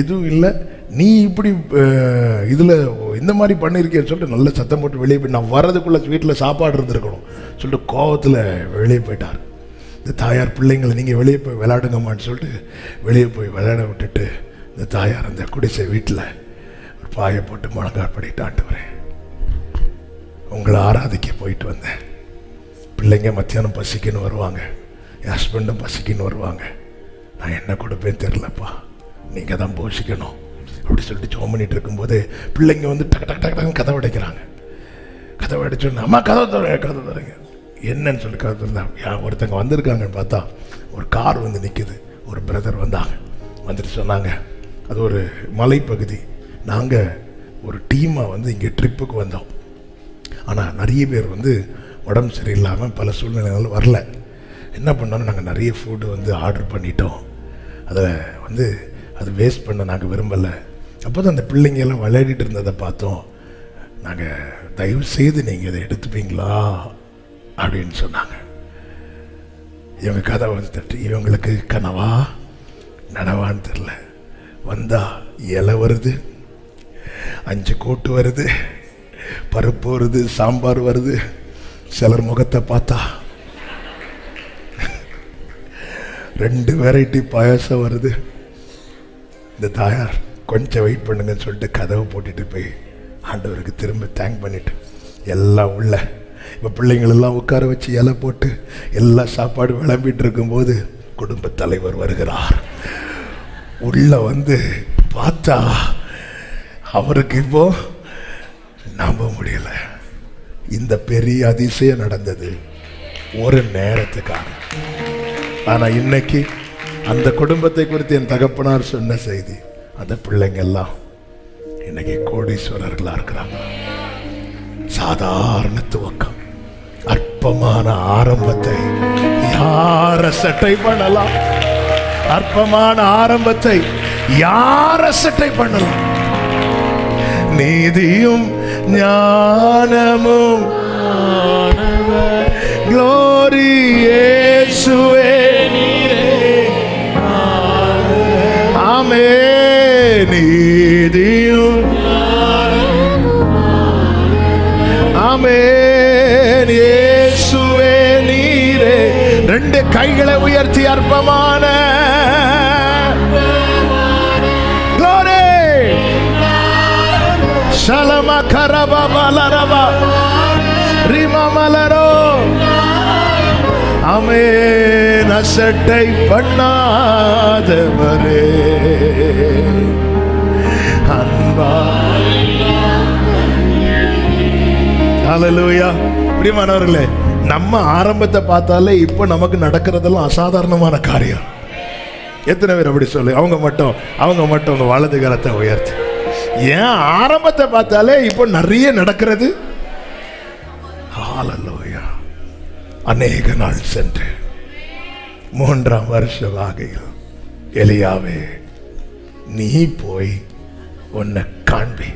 எதுவும் இல்லை, நீ இப்படி இதில் இந்த மாதிரி பண்ணியிருக்கேன்னு சொல்லிட்டு நல்ல சத்தம் போட்டு வெளியே போய், நான் வர்றதுக்குள்ளே வீட்டில் சாப்பாடு இருந்திருக்கணும் சொல்லிட்டு கோவத்தில் வெளியே போயிட்டார். இந்த தாயார் பிள்ளைங்களை நீங்கள் வெளியே போய் விளையாடுங்கம்மான்னு சொல்லிட்டு வெளியே போய் விளையாட விட்டுட்டு, இந்த தாயார் அந்த குடிசை வீட்டில் ஒரு பாயை போட்டு முழங்கால் படிட்டு, ஆண்டவரே உங்களை ஆராதிக்க போயிட்டு வந்தேன். பிள்ளைங்க மத்தியானம் பசிக்குன்னு வருவாங்க, என் ஹஸ்பண்டும் பசிக்குன்னு வருவாங்க, நான் என்ன கொடுப்பேன்னு தெரிலப்பா, நீங்கள் தான் போஷிக்கணும் அப்படி சொல்லிட்டு ஜோம் பண்ணிட்டு இருக்கும்போது பிள்ளைங்க டக்கு டக்கு டக்குன்னு கதவை அடைக்கிறாங்க. கதவை அடைச்சோன்னு, அம்மா கதவை தரங்க என்னன்னு சொல்லி கதை திறந்தா ஒருத்தங்க வந்திருக்காங்கன்னு பார்த்தா ஒரு கார் நிற்குது. ஒரு பிரதர் வந்தாங்க, வந்துட்டு சொன்னாங்க, அது ஒரு மலைப்பகுதி, நாங்கள் ஒரு டீமாக வந்து இங்கே ட்ரிப்புக்கு வந்தோம். ஆனால் நிறைய பேர் வந்து உடம்பு சரியில்லாமல் பல சூழ்நிலைகள் வரல. என்ன பண்ணோன்னு நாங்கள் நிறைய ஃபுட்டு வந்து ஆர்டர் பண்ணிட்டோம். அதை வந்து அது வேஸ்ட் பண்ண நாங்கள் விரும்பலை. அப்போ தான் அந்த பிள்ளைங்கெல்லாம் விளையாடிட்டு இருந்ததை பார்த்தோம். நாங்கள் தயவு செய்து நீங்கள் இதை எடுத்துப்பீங்களா அப்படின்னு சொன்னாங்க. இவங்க கதை வந்து தட்டு, இவங்களுக்கு கனவா நனவான்னு தெரில. வந்தா இலை வருது, 5 கோட்டு வருது, பருப்பு வருது, சாம்பார் வருது. சிலர் முகத்தை பார்த்தா 2 வெரைட்டி பாயாசம் வருது. இந்த தாயார் கொஞ்சம் வெயிட் பண்ணுங்கன்னு சொல்லிட்டு கதவை போட்டுட்டு போய் ஆண்டவருக்கு திரும்ப தேங்க் பண்ணிட்டு எல்லாம் உள்ள இப்போ பிள்ளைங்களெல்லாம் உட்கார வச்சு இலை போட்டு எல்லா சாப்பாடு விளம்பிட்டு இருக்கும்போது குடும்ப தலைவர் வருகிறார். உள்ள வந்து பார்த்தா அவருக்கு இப்போ நம்ப முடியல. இந்த பெரிய அதிசயம் நடந்தது ஒரு நேரத்துக்காக. ஆனா இன்னைக்கு அந்த குடும்பத்தை குறித்து என் தகப்பனார் சொன்ன செய்தி, அந்த பிள்ளைங்க எல்லாம் இன்னைக்கு கோடீஸ்வரர்களா இருக்கிறாங்க. சாதாரண துவக்கம், அற்பமான ஆரம்பத்தை யார சட்டை பண்ணலாம்? அற்பமான ஆரம்பத்தை யார சட்டை பண்ணலாம்? நீதியும் ஞானமும் glory இயேசுவே ஆமென். நீதியும் ஆமென் இயேசுவே நீரே. 2 கைகளை உயர்த்தி அற்பமான glory ஷலமா கரபா மலரபா ரிமா மலரோ ஆமென். அசட்டை பண்ணாதவரே அன்பா. ஹல்லேலூயா. பிரியமானவர்களே, நம்ம ஆரம்பத்தை பார்த்தாலே இப்போ நமக்கு நடக்கிறதெல்லாம் அசாதாரணமான காரியம். எத்தனை பேர் அப்படி சொல்லு? அவங்க மட்டும் வலது கரத்தை உயர்த்தி. ஏன் ஆரம்பத்தை பார்த்தாலே இப்போ நிறைய நடக்கிறது. ஹல்லேலூயா. அநேக நாள் சென்று 3ஆம் வருஷம் ஆகையில் எலியாவே நீ போய் உன்னை காண்பி.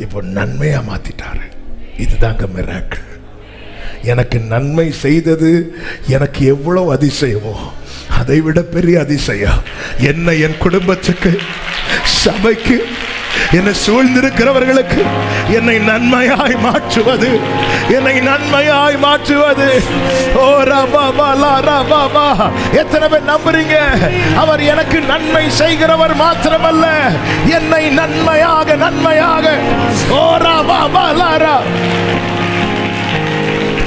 இப்போ நன்மையா மாத்திட்டாரு. இதுதாங்க மிராக்கிள். எனக்கு நன்மை செய்தது எனக்கு எவ்வளவு அதிசயமோ அதை விட பெரிய அதிசயம் என்னை, என் குடும்பத்துக்கு, சபைக்கு, என்னை சூழ்ந்திருக்கிறவர்களுக்கு என்னை நன்மையாய் மாற்றுவது, என்னை நன்மையாய் மாற்றுவது. ஓ ரபா ரபா. எத்தனை பேர் நம்புறீங்க? அவர் எனக்கு நன்மை செய்கிறவர் மாத்திரமல்ல, என்னை நன்மையாக. ஓ ரபா லாரா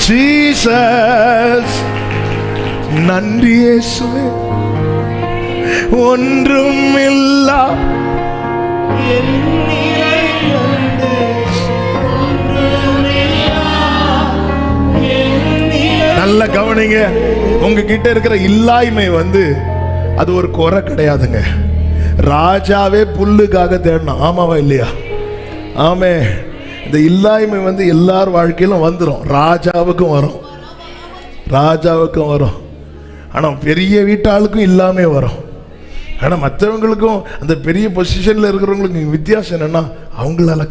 ஜீசஸ். நன்றி இயேசுவே. ஒன்றும் இல்லா நல்ல கவனிங்க. உங்ககிட்ட இருக்கிற இல்லாய்மை வந்து அது ஒரு குறை கிடையாதுங்க. ராஜாவே புல்லுக்காக தேடணும். ஆமாவா இல்லையா? ஆமே. இந்த இல்லாய்மை வந்து எல்லார் வாழ்க்கையிலும் வந்துடும். ராஜாவுக்கும் வரும். ஆனா பெரிய வீட்டாளுக்கும் இல்லாமே வரும். ஆனா மற்றவங்களுக்கும், அந்த பெரிய பொசிஷன்ல இருக்கிறவங்களுக்கு வித்தியாசம் என்னன்னா, அவங்களால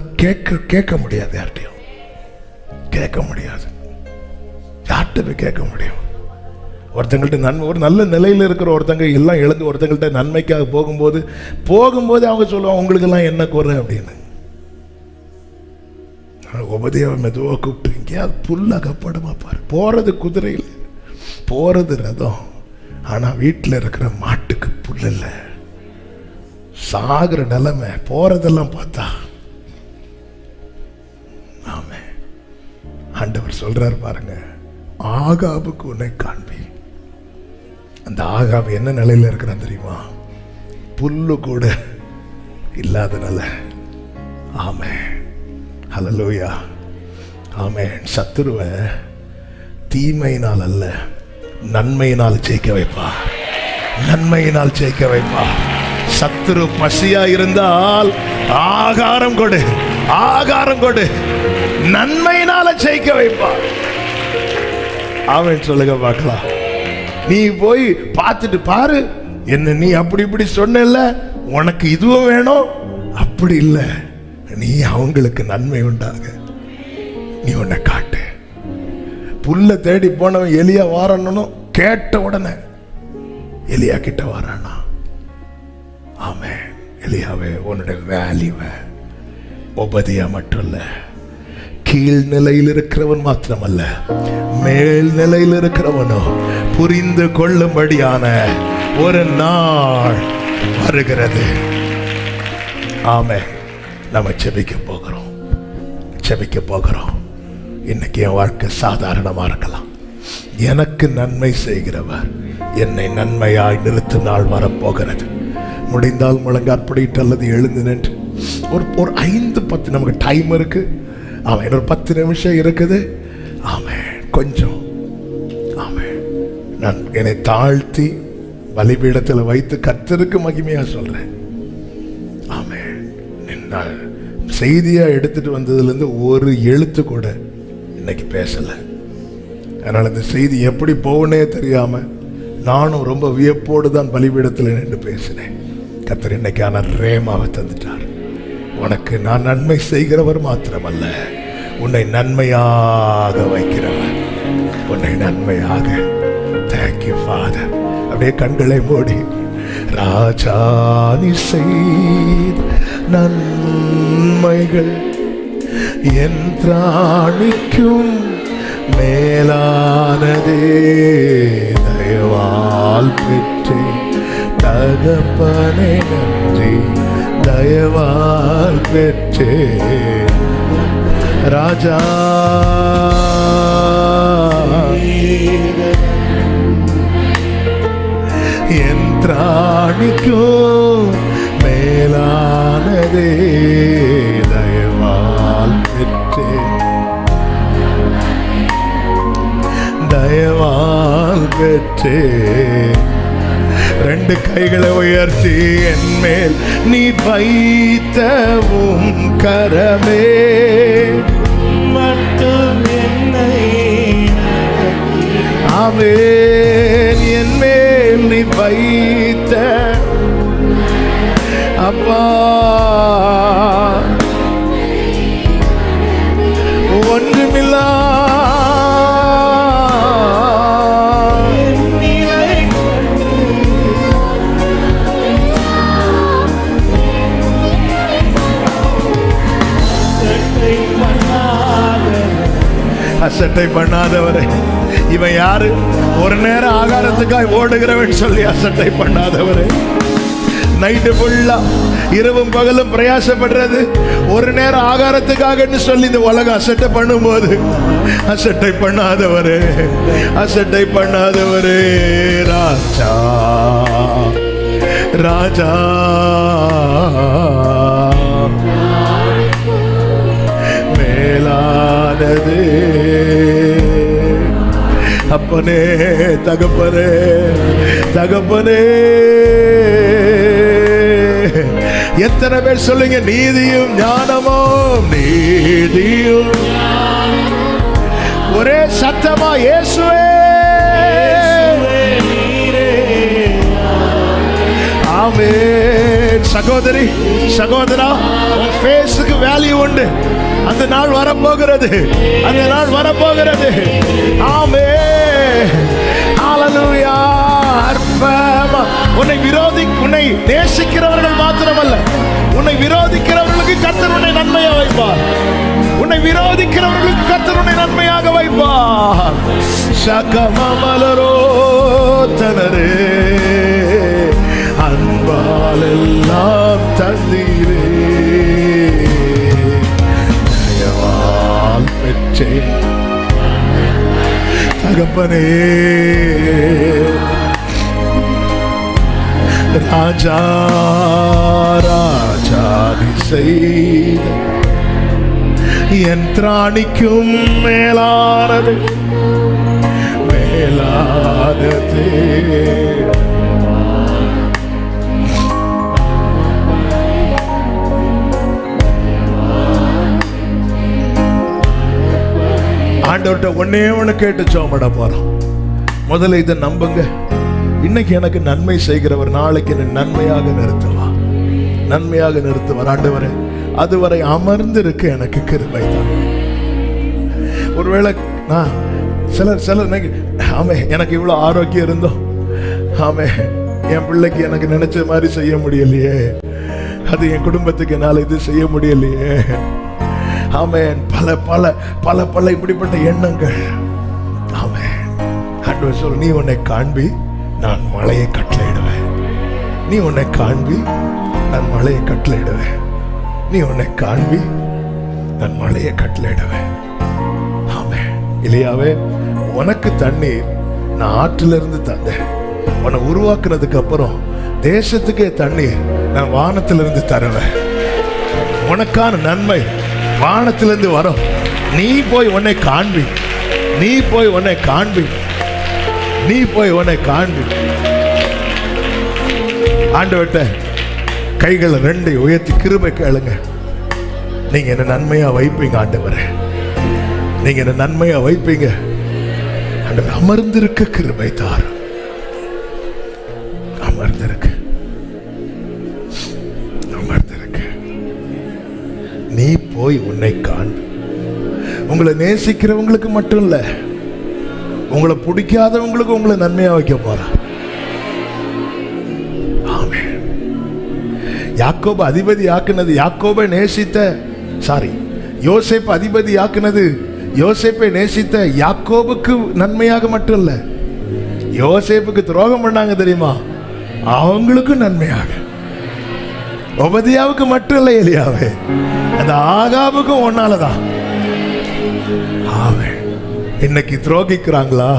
கேட்க முடியாது. யார்கிட்டையும் கேட்க முடியாது. யார்கிட்ட போய் கேட்க முடியும்? ஒருத்தங்கள்ட்ட நன்மை, ஒரு நல்ல நிலையில் இருக்கிற ஒருத்தங்க எல்லாம் இழந்து ஒருத்தங்கள்ட்ட நன்மைக்காக போகும்போது அவங்க சொல்லுவாங்க, உங்களுக்கெல்லாம் என்ன குறை அப்படின்னு. உபதேவ மெதுவாக கூப்பிட்டு, எங்கேயாவது புல்லகப்படுமா பாரு. போறது குதிரையில், போறது ரதம். ஆனா வீட்டில் இருக்கிற மாட்டுக்கு புல் இல்லை. சாகிற நிலைமை. போறதெல்லாம் பார்த்தா ஆமே. ஆண்டவர் சொல்றாரு பாருங்க, ஆகாபுக்கு உன்னை காண்பி. அந்த ஆகாபு என்ன நிலையில இருக்கிறான் தெரியுமா? புல்லு கூட இல்லாத நிலை. ஆமே. ஹல்லேலூயா. ஆமே. சத்துருவை தீமையினால் அல்ல, நன்மையினால் ஜெயிக்க வைப்பா. சத்துரு பசியா இருந்தால் ஆகாரம் கொடு, ஆகாரம் கொடு, நன்மையினால ஜெயிக்க வைப்பார். அவன் சொல்லுங்க பார்க்கலாம். நீ போய் பார்த்துட்டு பாரு, என்ன நீ அப்படி இப்படி சொன்ன, உனக்கு இதுவும் வேணும், அப்படி இல்லை, நீ அவங்களுக்கு நன்மை உண்டாக நீ உன்னை காட்டு. புல்ல தேடி போனவன் எலியா வாரணும், கேட்ட உடனே எலியா கிட்ட வாரானா. ஆமே, எலியாவே உன்னுடைய வேல்யூவை உபதியா மட்டும் இல்ல, கீழ் நிலையில் இருக்கிறவன் மாத்திரமல்ல, மேல் நிலையில் இருக்கிறவனோ புரிந்து கொள்ளும்படியான ஒரு நாள் வருகிறது. ஆமே, நம்ம செபிக்க போகிறோம், செபிக்க போகிறோம். இன்னைக்கு என் வாழ்க்கை சாதாரணமா இருக்கலாம், எனக்கு நன்மை செய்கிறவர் என்னை நன்மையாய் நிறுத்தும் நாள் வரப்போகிறது. முடிந்தால் முழங்காற்படிட்டு அல்லது எழுந்து நின்று ஒரு 5-10 நமக்கு டைம் இருக்கு. ஆமாம், ஒரு 10 நிமிஷம் இருக்குது. ஆமாம், கொஞ்சம் ஆமாம், நான் என்னை தாழ்த்தி பலிபீடத்தில் வைத்து கர்த்தருக்கு மகிமையா சொல்றேன். ஆமாம், நான் செய்தியா எடுத்துட்டு வந்ததுலேருந்து ஒரு எழுத்து கூட இன்னைக்கு பேசல. அதனால இந்த செய்தி எப்படி போகனே தெரியாம நானும் ரொம்ப வியப்போடு தான் பலிபீடத்தில் நின்று பேசினேன். கர்த்தர் இன்னைக்கான ரேமாவை தந்துட்டார். உனக்கு நான் நன்மை செய்கிறவர் மாத்திரமல்ல, உன்னை நன்மையாக வைக்கிறவர், உன்னை நன்மையாக. Thank you father. அப்படியே கண்களை மூடி, ராஜா நீ செய்த நன்மைகள் என்றாணிக்கும் மேலானதே, தயவால் பெற்றே தகப்பனே நன்றி, தயவால் பெற்றே ராஜா. என்றாணிக்கும் மேலானதே, தயவால் பெற்றே, தயவால் பெற்றே. 2 கைகளை உயர்த்தி, என் மேல் நீ வைத்தவும் கரமே மட்டும் என்னை, ஆமென், என் மேல் நீ வைத்த அப்பா ஒன்றுமில்லா அசட்டை பண்ணாதவரை. இவன் யாரு? ஒரு நேரம் ஆகாரத்துக்காய் ஓடுகிறவன் சொல்லி அசட்டை பண்ணாதவரை. நைட்டு ஃபுல்லா இரவும் பகலும் பிரயாசப்படுறது ஒரு நேரம் ஆகாரத்துக்காக சொல்லி இந்த உலகம் அசட்டை பண்ணும்போது, அசட்டை பண்ணாதவரே, அசட்டை பண்ணாதவரே, ராஜா ராஜா மேலானது. அப்பனே, தகப்பனே, தகப்பனே. எத்தனை பேர் சொல்லுங்க, நீதியும் ஞானமும், நீதியும். ஒரே சத்தமா, இயேசுவே. ஆமென். சகோதரி, சகோதரா, உன் ஃபேஸுக்கு வேல்யூ உண்டு. அந்த நாள் வரப்போகிறது, அந்த நாள் வரப்போகிறது. ஆமென். ஹல்லேலூயா. அற்பமா உன்னை உன்னை நேசிக்கிறவர்கள் மாத்திரமல்ல, உன்னை விரோதிக்கிறவர்களுக்கு கர்த்தர் உன்னை நன்மையா வைப்பார். உன்னை விரோதிக்கிறவர்களுக்கு கர்த்தர் உன்னை நன்மையாக வைப்பார். சகமமலரோ தனரே, அன்பால் எல்லாம் தந்தீரே, தயவால் பெற்றே தகப்பனே. ராஜா ராஜா நீ செய்த என் திராணிக்கும் மேலானது, மேலானது. ஆண்டவர்கிட்ட ஒன்னே ஒன்று கேட்டு சோமட போறோம். முதல்ல இதை நம்புங்க. இன்னைக்கு எனக்கு நன்மை செய்கிறவர் நாளைக்கு என்னை நன்மையாக நிறுத்துவா, நன்மையாக நிறுத்துவார். ஆண்டவரே, அதுவரை அமர்ந்து இருக்க எனக்கு கிருபை தான். ஒருவேளை நான் சிலர் ஆமே எனக்கு இவ்வளவு ஆரோக்கியம் இருந்தோம், ஆமே என் பிள்ளைக்கு எனக்கு நினைச்ச மாதிரி செய்ய முடியலையே, அது என் குடும்பத்துக்கு என்னால் இது செய்ய முடியலையே, ஆமென். பல பல பல பல இப்படிப்பட்ட எண்ணங்கள். ஆமென். ஆண்டவர் சொல், நீ உன்னை காண்பி, நான் மழையை கட்டளையிடுவேன். நீ உன்னை காண்பி, நான் மழையை கட்டளையிடுவேன். நீ உன்னை காண்பி, நான் மழையை கட்டளையிடுவேன். ஆமென். இல்லையாவே, உனக்கு தண்ணீர் நான் ஆற்றிலிருந்து தந்தேன். உன்னை உருவாக்குனதுக்கு அப்புறம் தேசத்துக்கே தண்ணீர் நான் வானத்திலிருந்து தருவேன். உனக்கான நன்மை வானத்திலிருந்து வரும். நீ போய் உன்னை காண்பி, நீ போய் உன்னை காண்பி, நீ போய் உன்னை காண்பி. ஆண்டவர்கிட்ட கைகளை ரெண்டை உயர்த்தி கிருபை கேளுங்க. நீங்க என்ன நன்மையா வைப்பீங்க ஆண்டவரே, நீங்க என்ன நன்மையா வைப்பீங்க ஆண்டவர். அமர்ந்திருக்க கிருபை தார், அமர்ந்திருக்க, அமர்ந்திருக்க. நீ போய் உன்னை காண்பு. உங்களை நேசிக்கிறவங்களுக்கு மட்டும் இல்ல, உங்களை பிடிக்காதவங்களுக்கு உங்களை நன்மையா வைக்க போறா. ஆமென். யாக்கோபு அதிபதி ஆக்குனது, யாக்கோபை நேசித்த யோசேப்பு அதிபதி ஆக்குனது, யோசேப்பை நேசித்த யாக்கோபுக்கு நன்மையாக மட்டும் இல்ல, யோசேப்புக்கு துரோகம் பண்ணாங்க தெரியுமா, அவங்களுக்கும் நன்மையாக. ஒபதியாவுக்கு மட்டும் இல்லை எலியாவே, அந்த ஆகாபுக்கும் ஒன்னாலதான். ஆமென். இன்னைக்கு துரோகிக்கிறாங்களா,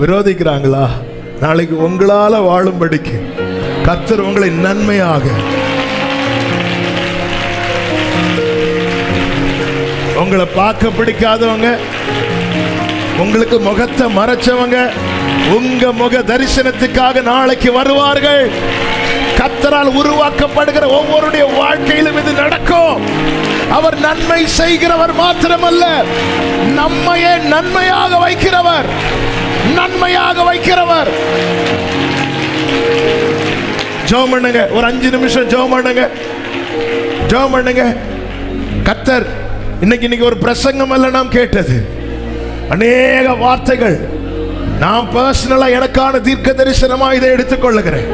விரோதிக்கிறாங்களா, நாளைக்கு உங்களால வாழும்படிக்கு கர்த்தர் உங்களை நன்மையாக, உங்களை பார்க்க பிடிக்காதவங்க, உங்களுக்கு முகத்தை மறைச்சவங்க உங்க முக தரிசனத்துக்காக நாளைக்கு வருவார்கள். கர்த்தரால் உருவாக்கப்படுகிற ஒவ்வொருடைய வாழ்க்கையிலும் இது நடக்கும். அவர் நன்மை செய்கிறவர் மாத்திரமல்ல, நம்மையே நன்மையாக வைக்கிறவர், நன்மையாக வைக்கிறவர். ஜெபம் பண்ணுங்க, ஒரு 5 நிமிஷம் ஜெபம் பண்ணுங்க, ஜெபம் பண்ணுங்க. கர்த்தர் இன்னைக்கு ஒரு பிரசங்கம் அல்ல நாம் கேட்டது, அநேக வார்த்தைகள். நான் பர்சனலா எனக்கான தீர்க்க தரிசனமா இதை எடுத்துக்கொள்ளுகிறேன்.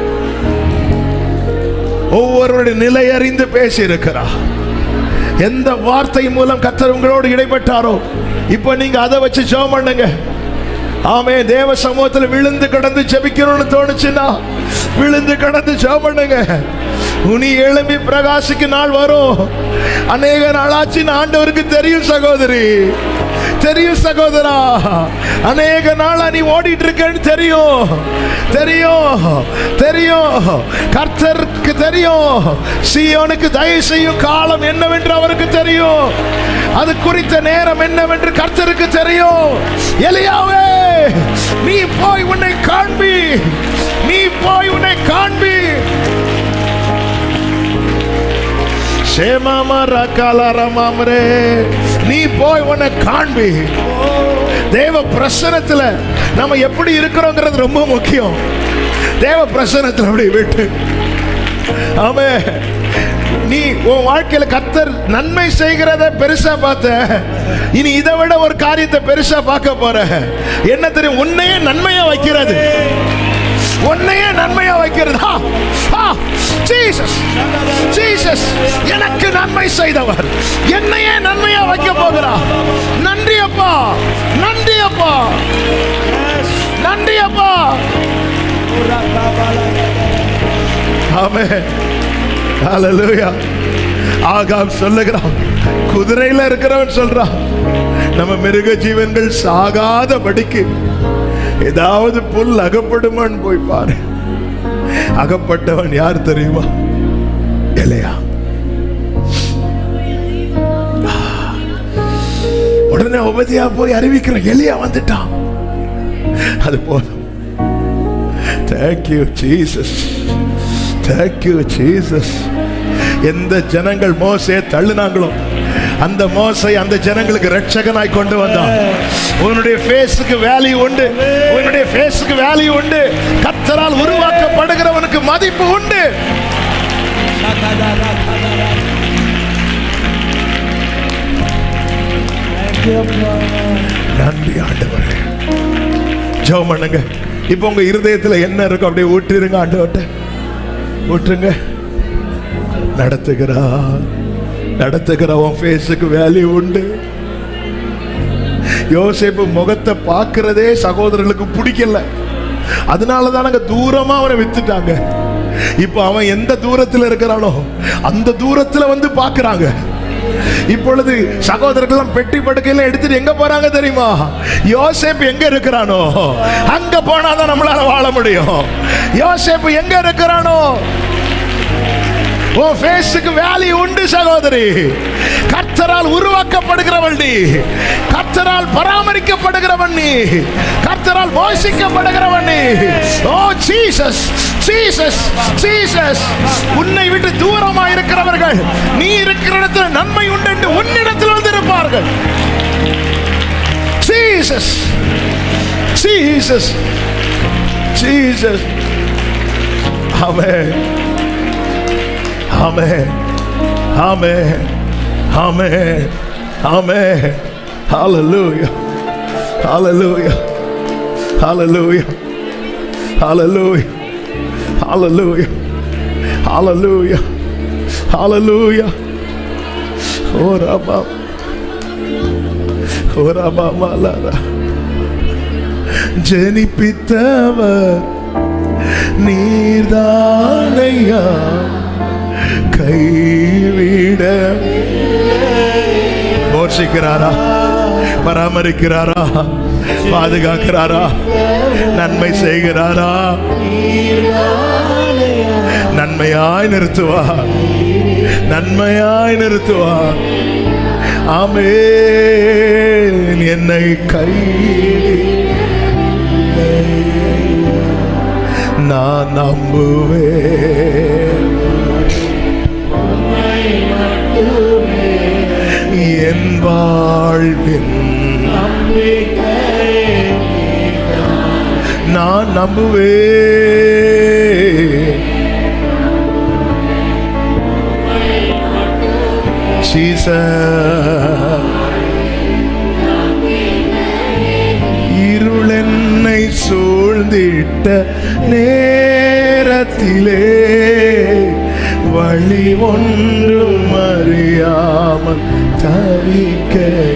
ஒவ்வொருவருடைய நிலை அறிந்து பேசி இருக்கிறார். எந்த வார்த்தை மூலம் கர்த்தர் உங்களோடு இடைப்பட்டாரோ இப்ப நீங்க அதை வச்சு ஜெபம் பண்ணுங்க. ஆமே. தேவ சமூகத்தில் விழுந்து கடந்து ஜெபிக்கணும்னு தோணுச்சுன்னா விழுந்து கடந்து ஜெபம் பண்ணுங்க. உனி எழும்பி பிரகாசிக்கு நாள் வரும். அநேக நாளாச்சு ஆண்டவருக்கு தெரியும் சகோதரி, தெரியும் சகோதரா, அநேக நாளா நீ ஓடிட்டு இருக்கேன்னு தெரியும், தெரியும், தெரியும். கர்த்தருக்கு தெரியும் சீயோனுக்கு தயவு செய்யும் காலம் என்னவென்று அவருக்கு தெரியும். அது குறித்த நேரம் என்னவென்று கர்த்தருக்கு தெரியும். எலியாவே, நீ போய் உன்னை காண்பி, நீ போய் உன்னை காண்பி. நீ போய் உன்னை காண்பி. தேவ பிரசன்னத்துல நம்ம எப்படி இருக்கிறோங்கிறது ரொம்ப முக்கியம். தேவ பிரசன்னத்துல அப்படி விட்டு, ஆமென். நீ உன் வாழ்க்கையில கர்த்தர் நன்மை செய்கிறத பெருசா பார்த்த, இனி இதை விட ஒரு காரியத்தை பெருசா பார்க்க போற. என்ன தெரியும்? உன்னையே நன்மையா வைக்கிறது, உன்னையே நன்மையா வைக்கிறது. ஜீசஸ், ஜீசஸ் எனக்கு நன்மை செய்தவர், என்னையே நன்மையா வைக்க போகிறார். நன்றி அப்பா, நன்றி அப்பா, நன்றி அப்பா. ஆமென். ஹல்லேலூயா. ஆகாப் சொல்லுகிறான், குதிரையில இருக்கிறவன் சொல்றான், நம்ம மிருக ஜீவன்கள் சாகாத படிக்கு ஏதாவது புல் அகப்படுமான்னு போய் பாரு. அகப்பட்டவன் யார் தெரியுமா? எலியா. உடனே உபதியா போய் அறிவிக்கிற, எலியா வந்துட்டான். அது போதும். Thank you Jesus, thank you Jesus. எந்த ஜனங்கள் மோசே தள்ளினாங்களோ அந்த மோசை அந்த ஜனங்களுக்கு ரட்சகனாய் கொண்டு வந்தான். உன்னுடைய ஃபேஸுக்கு வேல்யூ உண்டு. உன்னுடைய ஃபேஸுக்கு வேல்யூ உண்டு. கர்த்தரால் உருவாக்கப்படுகிறவனுக்கு மதிப்பு உண்டு. நன்றி ஆண்டவரே. ஜெபம் பண்ணுங்க. இப்போ உங்க இருதயத்துல என்ன இருக்கும் அப்படியே ஊற்றிருங்க. ஆண்டவர்ட்ட ஊற்றுங்க. நடத்துகிறவன் ஃபேஸுக்கு வேல்யூ உண்டு. யோசேப்பு முகத்தை பார்க்கிறதே சகோதரர்களுக்கு பிடிக்கல. அதனாலதான் நாங்க தூரமா அவனை வித்துட்டாங்க. இப்ப அவன் எந்த தூரத்தில் இருக்கிறானோ அந்த தூரத்துல வந்து பார்க்கறாங்க. இப்பொழுது சகோதரர்கள் பெட்டி படுக்கையில எடுத்துட்டு எங்க போறாங்க தெரியுமா? யோசேப்பு எங்க இருக்கிறானோ அங்க போனாதான் நம்மளால வாழ முடியும். யோசேப்பு எங்க இருக்கிறானோ உன் ஃபேஸுக்கு வேல்யூ உண்டு சகோதரி. கர்த்தரால் உருவாக்கப்படுகிறவள் நீ. கர்த்தரால் பராமரிக்கப்படுகிறவன் நீ. கர்த்தரால் போஷிக்கப்படுகிறவன் நீ. ஓ ஜீசஸ், ஜீசஸ், ஜீசஸ். உன்னை விட்டு தூரமா இருக்கிறவர்கள் நீ இருக்கிற இடத்துல நன்மை உண்டு என்று உன்னிடத்தில் வந்திருப்பார்கள். Jesus, Jesus, Jesus. Amen, amen, amen, amen, amen. ஹalleluya, ஹalleluya, ஹalleluya, ஹalleluya, ஹalleluya, ஹalleluya, ஹalleluya. ஓரபா ஓரபா மலரா ஜெனிப்பித்தவர் நீர்தானையா, கைவிட போஷிக்கிறாரா, பராமரிக்கிறாரா, பாதுகாக்கிறாரா, நன்மை செய்கிறாரா, நன்மையாய் நிறுத்துவார், நன்மையாய் நிறுத்துவார். ஆமென். என்னை கை நான் நம்புவேன். என் வாழ்வின் நான் நம்புவேன். இருளென்னை சூழ்ந்திட்ட நேரத்திலே வழி ஒன்றும் அறியாமல் தவிக்கையிலே,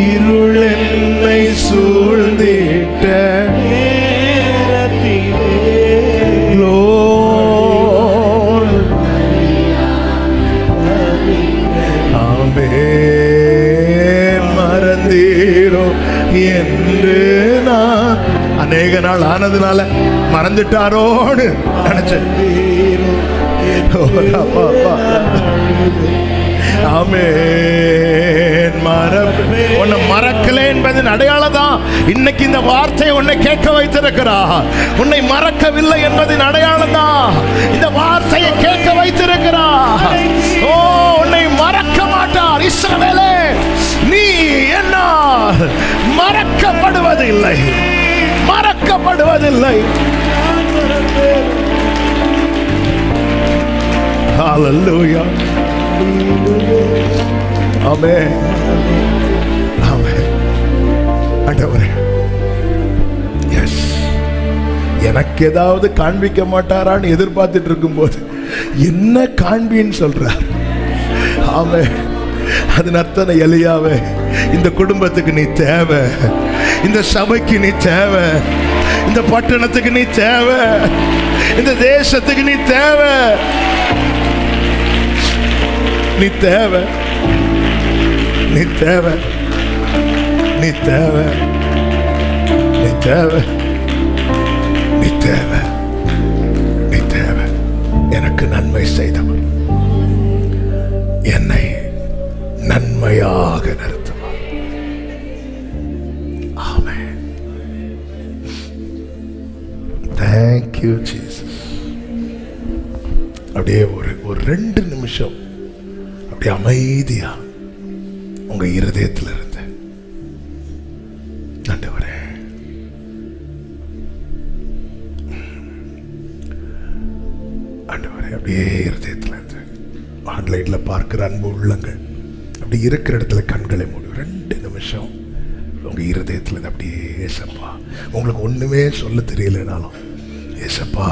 இருளென்னை சூழ்ந்திட்ட மறந்தீரோ என்று நான் அநேக நாள் ஆனதுனால மறந்துட்டாரோன்னு நினைச்சேன். ஆமென். உன்னை மறக்கல என்பதன் அடையாளம் தான் இன்னைக்கு இந்த வார்த்தை உன்னை கேட்க வைத்திருக்கிறார். உன்னை மறக்கவில்லை என்பதன் அடையாளம் தான் இந்த வார்த்தையை கேட்க வைத்திருக்கிறார். ஓ, உன்னை மறக்க மாட்டார். இஸ்ரவேலே, நீ என்னால் மறக்கப்படுவதில்லை, மறக்கப்படுவதில்லை. ஹalleluya, ஆமென், ஆமென். ஆண்டவரே, எஸ், எனக்கு ஏதாவது காண்பிக்க மாட்டாரான்னு எதிர்பார்த்துட்டு இருக்கும்போது என்ன காண்பின்னு சொல்றார். ஆமென். அதன் அத்தனை எலியாவே, இந்த குடும்பத்துக்கு நீ தேவை, இந்த சபைக்கு நீ தேவை, இந்த பட்டணத்துக்கு நீ தேவை, இந்த தேசத்துக்கு நீ தேவை, நீ தேவை, நீ தேவை, நீ தேவை, நீ தேவை, நீ தேவை, நீ தேவை. எனக்கு நன்மை செய்தவன் என்னை நன்மையாக நிறுத்துவார். ஆமென். Thank you Jesus. அப்படியே ஒரு 2 நிமிஷம் அப்படியே அமைதியா உங்க இருதயத்தில் இருந்து நேரத்தில் பார்க்கிற அன்பு உள்ளங்கள் அப்படி இருக்கிற இடத்துல கண்களை மூடி 2 நிமிஷம் உங்க இருதயத்தில் அப்படியே ஏசப்பா, உங்களுக்கு ஒண்ணுமே சொல்ல தெரியலனாலும் ஏசப்பா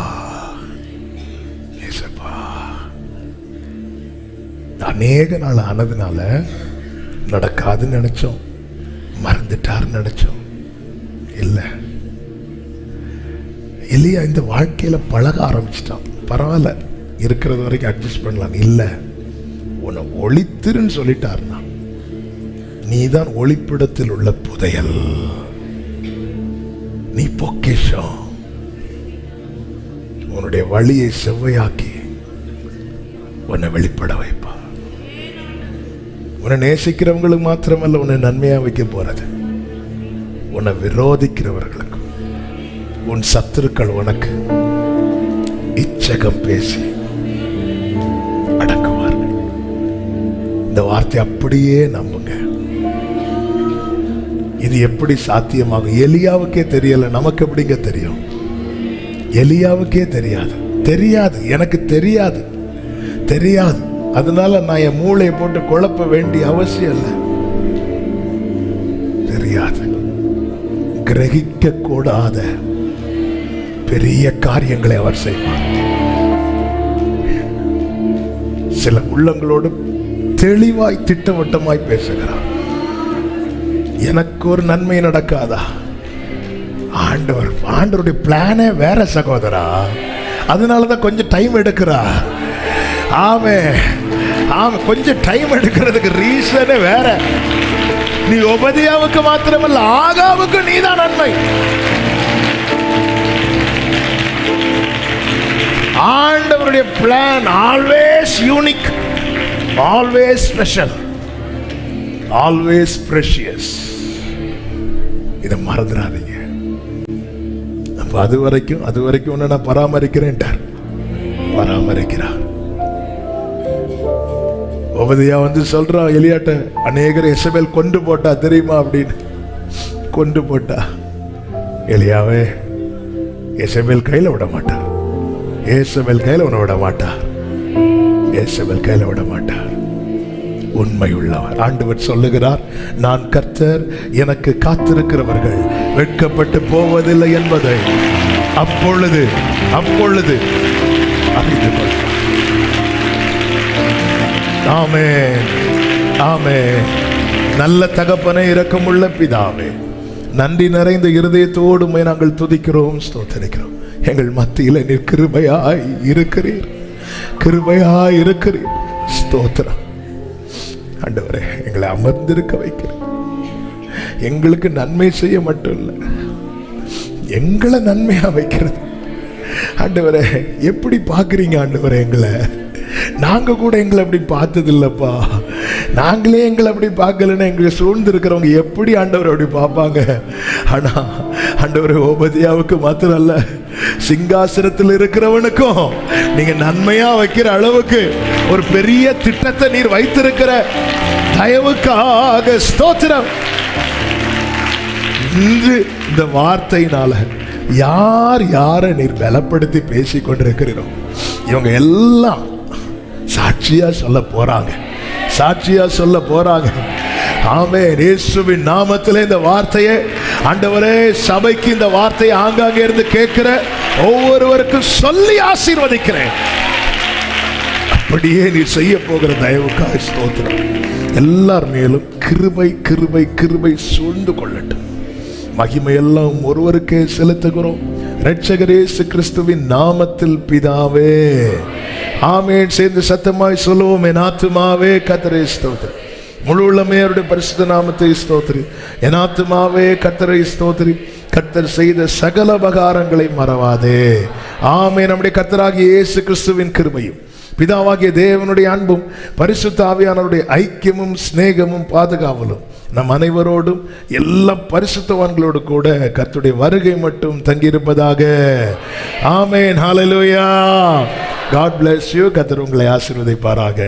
ஏசப்பா. அநேக நாள் ஆனதுனால நடக்காதுன்னு நினைச்சோம், மறந்துட்டாருன்னு நினைச்சோம். இல்லை, இல்லையா இந்த வாழ்க்கையில பழக ஆரம்பிச்சிட்டான். பரவாயில்ல, இருக்கிறது வரைக்கும் அட்ஜஸ்ட் பண்ணலாம். இல்லை, உன்னை ஒளித்திருன்னு சொல்லிட்டாருன்னா நீதான் ஒளிப்பிடத்தில் உள்ள புதையல், நீ பொக்கிஷம். உன்னுடைய வழியை செவ்வையாக்கி உன்னை வெளிப்பட வைப்பா. உன்னை நேசிக்கிறவங்களுக்கு மாத்திரமல்ல உன்னை நன்மையா வைக்க போறது, உன்னை விரோதிக்கிறவர்களுக்கு, உன் சத்துருக்கள் உனக்கு இச்சகம் பேசி அடக்குவார்கள். இந்த வார்த்தை அப்படியே நம்புங்க. இது எப்படி சாத்தியமாகும்? எலியாவுக்கே தெரியல, நமக்கு எப்படிங்க தெரியும்? எலியாவுக்கே தெரியாது. தெரியாது, எனக்கு தெரியாது, தெரியாது. அதனால நான் என் மூளையை போட்டு குழப்ப வேண்டிய அவசியம் இல்லை. தெரியாது. கிரகிக்க கூடாத பெரிய காரியங்களை அவர் செய்வார். சில உள்ளங்களோடு தெளிவாய் திட்டவட்டமாய் பேசுகிறார். எனக்கு ஒரு நன்மை நடக்காதா? ஆண்டவருடைய பிளானே வேற சகோதரா, அதனாலதான் கொஞ்சம் டைம் எடுக்கிறா. ஆமே ஆமா, கொஞ்சம் டைம் எடுக்கிறதுக்கு ரீசனே வேற. நீ ஒபதியாவுக்கு மாத்திரமல்ல, ஆகாவுக்கு நீதான் நன்மை. ஆண்டவருடைய plan always unique, always special, always precious. இதை மறந்துடாதீங்க. அப்ப அது வரைக்கும் உன்னை நான் பராமரிக்கிறேன், பராமரிக்கிறார். ஒபதியா வந்து சொல்றா எலியாட்ட, அநேகர் எசபேல் கொண்டு போட்டா தெரியுமா அப்படின்னு. கொண்டு போட்டா. எலியாவே எசபேல் கையில விட மாட்டார், ஏசபேல் கையில உன்னை விட மாட்டார், ஏசபேல் கையில விட மாட்டார். உண்மை உள்ளவர். ஆண்டவர் சொல்லுகிறார், நான் கர்த்தர், எனக்கு காத்திருக்கிறவர்கள் வெட்கப்பட்டு போவதில்லை என்பதை அப்பொழுது அறிந்து கொள். ஆமென், ஆமென். நல்ல தகப்பனே, இரக்கமுள்ள பிதாவே, நன்றி நிறைந்த இருதயத்தோடு நாங்கள் துதிக்கிறோம், ஸ்தோத்திரிக்கிறோம். எங்கள் மத்தியில் நீர் கிருபையாய் இருக்கிறீர், கிருபையாய் இருக்கிறீர். ஸ்தோத்திரம் ஆண்டவரே. எங்களை அமர்ந்திருக்க வைக்கிறேன். எங்களுக்கு நன்மை செய்ய மட்டும் இல்லை, எங்களை நன்மையா வைக்கிறது. ஆண்டவரே, எப்படி பார்க்குறீங்க ஆண்டவரே எங்களை? நாங்க கூட எங்களை அப்படி பார்த்தது இல்லப்பா. நாங்களே எங்களை அப்படி பார்க்கலன்னா எங்களை சூழ்ந்து இருக்கிறவங்க எப்படி ஆண்டவர் அப்படி பார்ப்பாங்க? ஆனா ஆண்டவரே, ஓபதியாவுக்கு மாத்திரம் அல்ல, சிங்காசனத்தில் இருக்கிறவனுக்கும் நீங்க நன்மையா வைக்கிற அளவுக்கு ஒரு பெரிய திட்டத்தை நீர் வைத்திருக்கிற தயவுக்காக ஸ்தோத்திரம். இன்று இந்த வார்த்தையினால யார் யாரை நீர் பலப்படுத்தி பேசிக் கொண்டிருக்கிறோம், இவங்க எல்லாம் சாட்சியா சொல்ல போறாங்க, சாட்சியா சொல்ல போறாங்க. ஆமென். இயேசுவின் நாமத்திலே இந்த வார்த்தையை ஆண்டவரே, சபைக்கு இந்த வார்த்தையை ஆங்காங்கே இருந்து கேட்கிற ஒவ்வொருவருக்கும் சொல்லி ஆசீர்வதிக்கிறேன். அப்படியே நீ செய்ய போகிற தயவுக்காக ஸ்தோத்திரம். எல்லார் மேலும் கிருபை கிருபை கிருபை சூழ்ந்து கொள்ளட்டும். மகிமையெல்லாம் ஒருவருக்கே செலுத்துகிறோம், இரட்சகர் இயேசு கிறிஸ்துவின் நாமத்தில் பிதாவே, ஆமென். சேர்ந்து சத்தமாய் சொல்லுவோம், என் ஆத்துமாவே கர்த்தரை ஸ்தோத்திரி, முழு உள்ளமே அவருடைய பரிசுத்த நாமத்தை ஸ்தோத்திரி. என் ஆத்துமாவே கர்த்தரை ஸ்தோத்திரி, கர்த்தர் செய்த சகல உபகாரங்களை மறவாதே. ஆமென். நம்முடைய கர்த்தராகிய இயேசு கிறிஸ்துவின் கிருபையும் பிதாவாகிய தேவனுடைய அன்பும் பரிசுத்த ஆவியானவருடைய ஐக்கியமும் சிநேகமும் பாதுகாவலும் நம் அனைவரோடும் எல்லா பரிசுத்தவான்களோடு கூட கர்த்தருடைய வருகை மட்டும் தங்கியிருப்பதாக. ஆமென். ஹல்லேலூயா. God bless you. கர்த்தர் உங்களை ஆசீர்வதிப்பாராக.